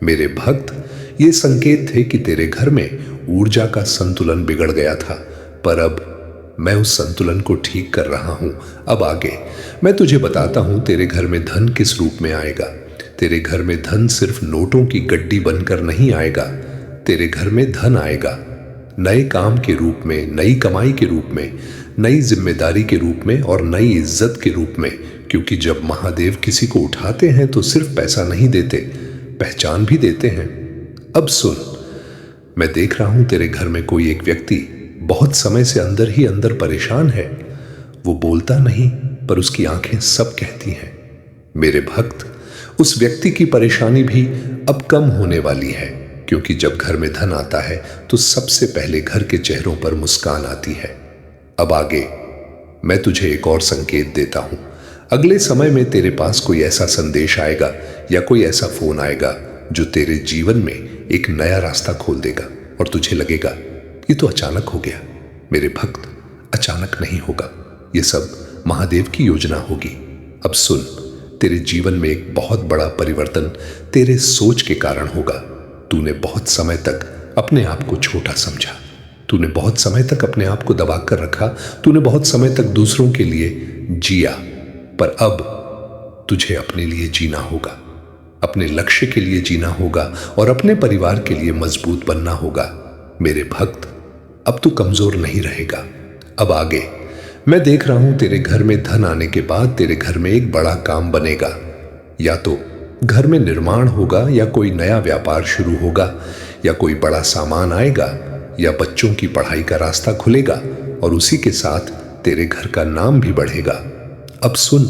मेरे भक्त, ये संकेत थे कि तेरे घर में ऊर्जा का संतुलन बिगड़ गया था, पर अब मैं उस संतुलन को ठीक कर रहा हूं। अब आगे मैं तुझे बताता हूं तेरे घर में धन किस रूप में आएगा। तेरे घर में धन सिर्फ नोटों की गड्डी बनकर नहीं आएगा। तेरे घर में धन आएगा नए काम के रूप में, नई कमाई के रूप में, नई जिम्मेदारी के रूप में और नई इज्जत के रूप में। क्योंकि जब महादेव किसी को उठाते हैं तो सिर्फ पैसा नहीं देते, पहचान भी देते हैं। अब सुन, मैं देख रहा हूं तेरे घर में कोई एक व्यक्ति बहुत समय से अंदर ही अंदर परेशान है। वो बोलता नहीं, पर उसकी आंखें सब कहती हैं। मेरे भक्त, उस व्यक्ति की परेशानी भी अब कम होने वाली है, क्योंकि जब घर में धन आता है तो सबसे पहले घर के चेहरों पर मुस्कान आती है। अब आगे मैं तुझे एक और संकेत देता हूं। अगले समय में तेरे पास कोई ऐसा संदेश आएगा या कोई ऐसा फोन आएगा जो तेरे जीवन में एक नया रास्ता खोल देगा, और तुझे लगेगा ये तो अचानक हो गया। मेरे भक्त, अचानक नहीं होगा, ये सब महादेव की योजना होगी। अब सुन, तेरे जीवन में एक बहुत बड़ा परिवर्तन तेरे सोच के कारण होगा। तूने बहुत समय तक अपने आप को छोटा समझा, तूने बहुत समय तक अपने आप को दबा कर रखा, तूने बहुत समय तक दूसरों के लिए जिया, पर अब तुझे अपने लिए जीना होगा, अपने लक्ष्य के लिए जीना होगा और अपने परिवार के लिए मजबूत बनना होगा। मेरे भक्त, अब तू कमजोर नहीं रहेगा। अब आगे मैं देख रहा हूं तेरे घर में धन आने के बाद तेरे घर में एक बड़ा काम बनेगा। या तो घर में निर्माण होगा, या कोई नया व्यापार शुरू होगा, या कोई बड़ा सामान आएगा, या बच्चों की पढ़ाई का रास्ता खुलेगा और उसी के साथ तेरे घर का नाम भी बढ़ेगा। अब सुन,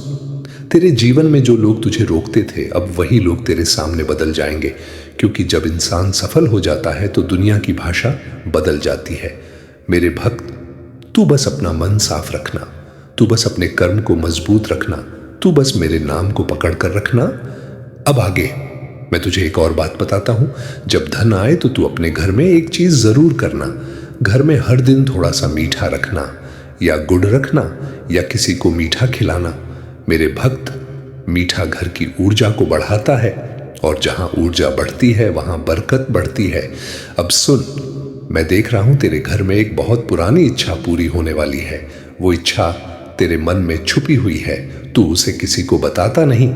तेरे जीवन में जो लोग तुझे रोकते थे, अब वही लोग तेरे सामने बदल जाएंगे, क्योंकि जब इंसान सफल हो जाता है तो दुनिया की भाषा बदल जाती है। मेरे भक्त, तू बस अपना मन साफ रखना, तू बस अपने कर्म को मजबूत रखना, तू बस मेरे नाम को पकड़ कर रखना। अब आगे मैं तुझे एक और बात बताता हूं। जब धन आए तो तू अपने घर में एक चीज जरूर करना। घर में हर दिन थोड़ा सा मीठा रखना, या गुड़ रखना, या किसी को मीठा खिलाना। मेरे भक्त, मीठा घर की ऊर्जा को बढ़ाता है, और जहां ऊर्जा बढ़ती है वहां बरकत बढ़ती है। अब सुन, मैं देख रहा हूं तेरे घर में एक बहुत पुरानी इच्छा पूरी होने वाली है। वो इच्छा तेरे मन में छुपी हुई है, तू उसे किसी को बताता नहीं,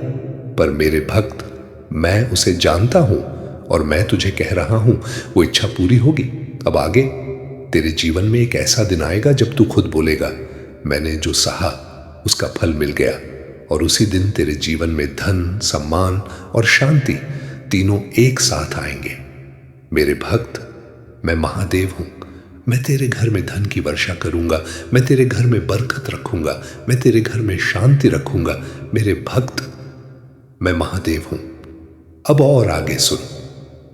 पर मेरे भक्त, मैं उसे जानता हूं और मैं तुझे कह रहा हूं वो इच्छा पूरी होगी। अब आगे तेरे जीवन में एक ऐसा दिन आएगा जब तू खुद बोलेगा, मैंने जो सहा उसका फल मिल गया, और उसी दिन तेरे जीवन में धन, सम्मान और शांति तीनों एक साथ आएंगे। मेरे भक्त, मैं महादेव हूं। मैं तेरे घर में धन की वर्षा करूंगा, मैं तेरे घर में बरकत रखूंगा, मैं तेरे घर में शांति रखूंगा। मेरे भक्त, मैं महादेव हूं। अब और आगे सुन,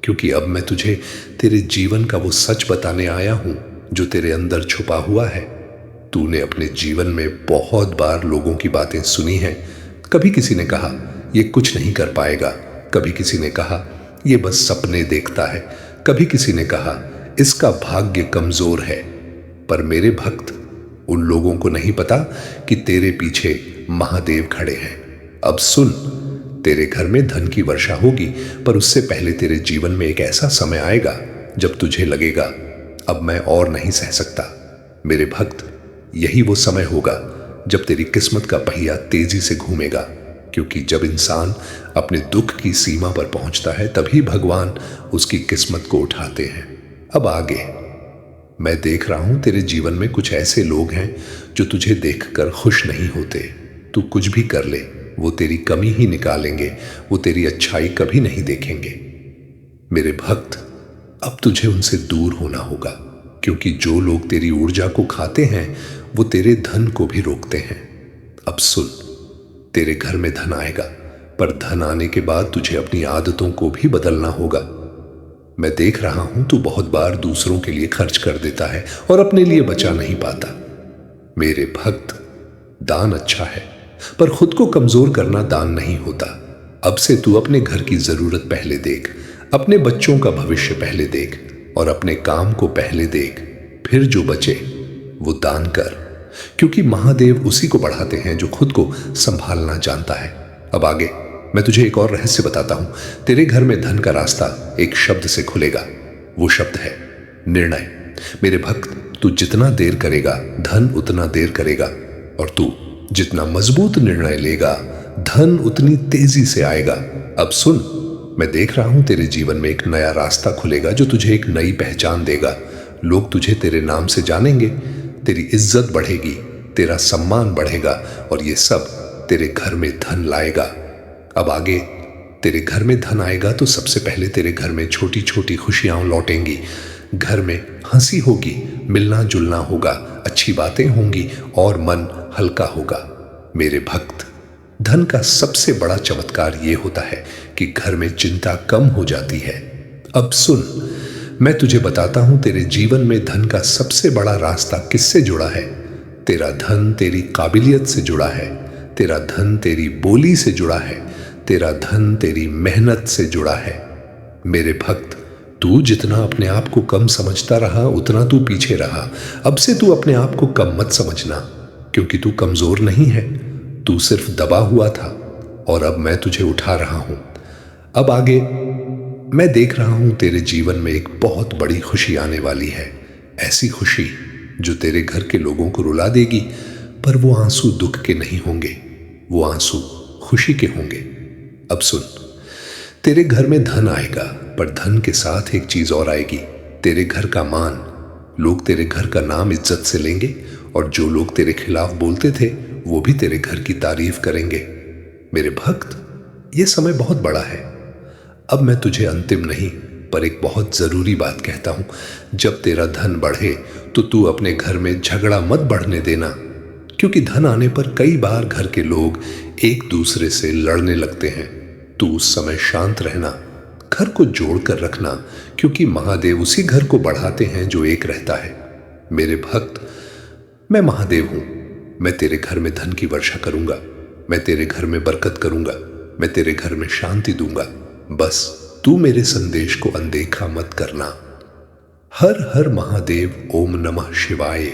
क्योंकि अब मैं तुझे तेरे जीवन का वो सच बताने आया हूं जो तेरे अंदर छुपा हुआ है। तूने अपने जीवन में बहुत बार लोगों की बातें सुनी हैं। कभी किसी ने कहा ये कुछ नहीं कर पाएगा, कभी किसी ने कहा ये बस सपने देखता है, कभी किसी ने कहा इसका भाग्य कमजोर है। पर मेरे भक्त, उन लोगों को नहीं पता कि तेरे पीछे महादेव खड़े हैं। अब सुन, तेरे घर में धन की वर्षा होगी, पर उससे पहले तेरे जीवन में एक ऐसा समय आएगा जब तुझे लगेगा अब मैं और नहीं सह सकता। मेरे भक्त, यही वो समय होगा जब तेरी किस्मत का पहिया तेजी से घूमेगा, क्योंकि जब इंसान अपने दुख की सीमा पर पहुंचता है तभी भगवान उसकी किस्मत को उठाते हैं। अब आगे मैं देख रहा हूं तेरे जीवन में कुछ ऐसे लोग हैं जो तुझे देखकर खुश नहीं होते। तू कुछ भी कर ले, वो तेरी कमी ही निकालेंगे, वो तेरी अच्छाई कभी नहीं देखेंगे। मेरे भक्त, अब तुझे उनसे दूर होना होगा, क्योंकि जो लोग तेरी ऊर्जा को खाते हैं वो तेरे धन को भी रोकते हैं। अब सुन, तेरे घर में धन आएगा, पर धन आने के बाद तुझे अपनी आदतों को भी बदलना होगा। मैं देख रहा हूं तू बहुत बार दूसरों के लिए खर्च कर देता है और अपने लिए बचा नहीं पाता। मेरे भक्त, दान अच्छा है, पर खुद को कमजोर करना दान नहीं होता। अब से तू अपने घर की जरूरत पहले देख, अपने बच्चों का भविष्य पहले देख, और अपने काम को पहले देख, फिर जो बचे वो दान कर, क्योंकि महादेव उसी को बढ़ाते हैं जो खुद को संभालना जानता है। अब आगे मैं तुझे एक और रहस्य बताता हूं। तेरे घर में धन का रास्ता एक शब्द से खुलेगा, वो शब्द है निर्णय। मेरे भक्त, तू जितना देर करेगा धन उतना देर करेगा, और तू जितना मजबूत निर्णय लेगा धन उतनी तेजी से आएगा। अब सुन, मैं देख रहा हूं तेरे जीवन में एक नया रास्ता खुलेगा जो तुझे एक नई पहचान देगा। लोग तुझे तेरे नाम से जानेंगे, तेरी इज्जत बढ़ेगी, तेरा सम्मान बढ़ेगा, और ये सब तेरे घर में धन लाएगा। अब आगे तेरे घर में धन आएगा तो सबसे पहले तेरे घर में छोटी छोटी खुशियां लौटेंगी। घर में हंसी होगी, मिलना जुलना होगा, अच्छी बातें होंगी और मन हल्का होगा। मेरे भक्त, धन का सबसे बड़ा चमत्कार यह होता है कि घर में चिंता कम हो जाती है। अब सुन, मैं तुझे बताता हूं तेरे जीवन में धन का सबसे बड़ा रास्ता किससे जुड़ा है। तेरा धन तेरी काबिलियत से जुड़ा है, तेरा धन तेरी बोली से जुड़ा है, तेरा धन तेरी मेहनत से जुड़ा है। मेरे भक्त, तू जितना अपने आप को कम समझता रहा उतना तू पीछे रहा। अब से तू अपने आप को कम मत समझना, क्योंकि तू कमजोर नहीं है, तू सिर्फ दबा हुआ था और अब मैं तुझे उठा रहा हूं। अब आगे मैं देख रहा हूं तेरे जीवन में एक बहुत बड़ी खुशी आने वाली है। ऐसी खुशी जो तेरे घर के लोगों को रुला देगी, पर वो आंसू दुख के नहीं होंगे, वो आंसू खुशी के होंगे। अब सुन, तेरे घर में धन आएगा, पर धन के साथ एक चीज और आएगी, तेरे घर का मान। लोग तेरे घर का नाम इज्जत से लेंगे, और जो लोग तेरे खिलाफ बोलते थे वो भी तेरे घर की तारीफ करेंगे। मेरे भक्त, ये समय बहुत बड़ा है। अब मैं तुझे अंतिम नहीं, पर एक बहुत जरूरी बात कहता हूं। जब तेरा धन बढ़े तो तू अपने घर में झगड़ा मत बढ़ने देना, क्योंकि धन आने पर कई बार घर के लोग एक दूसरे से लड़ने लगते हैं। तू उस समय शांत रहना, घर को जोड़कर रखना, क्योंकि महादेव उसी घर को बढ़ाते हैं जो एक रहता है। मेरे भक्त, मैं महादेव हूं। मैं तेरे घर में धन की वर्षा करूंगा, मैं तेरे घर में बरकत करूंगा, मैं तेरे घर में शांति दूंगा। बस तू मेरे संदेश को अनदेखा मत करना। हर हर महादेव, ओम नमः शिवाय।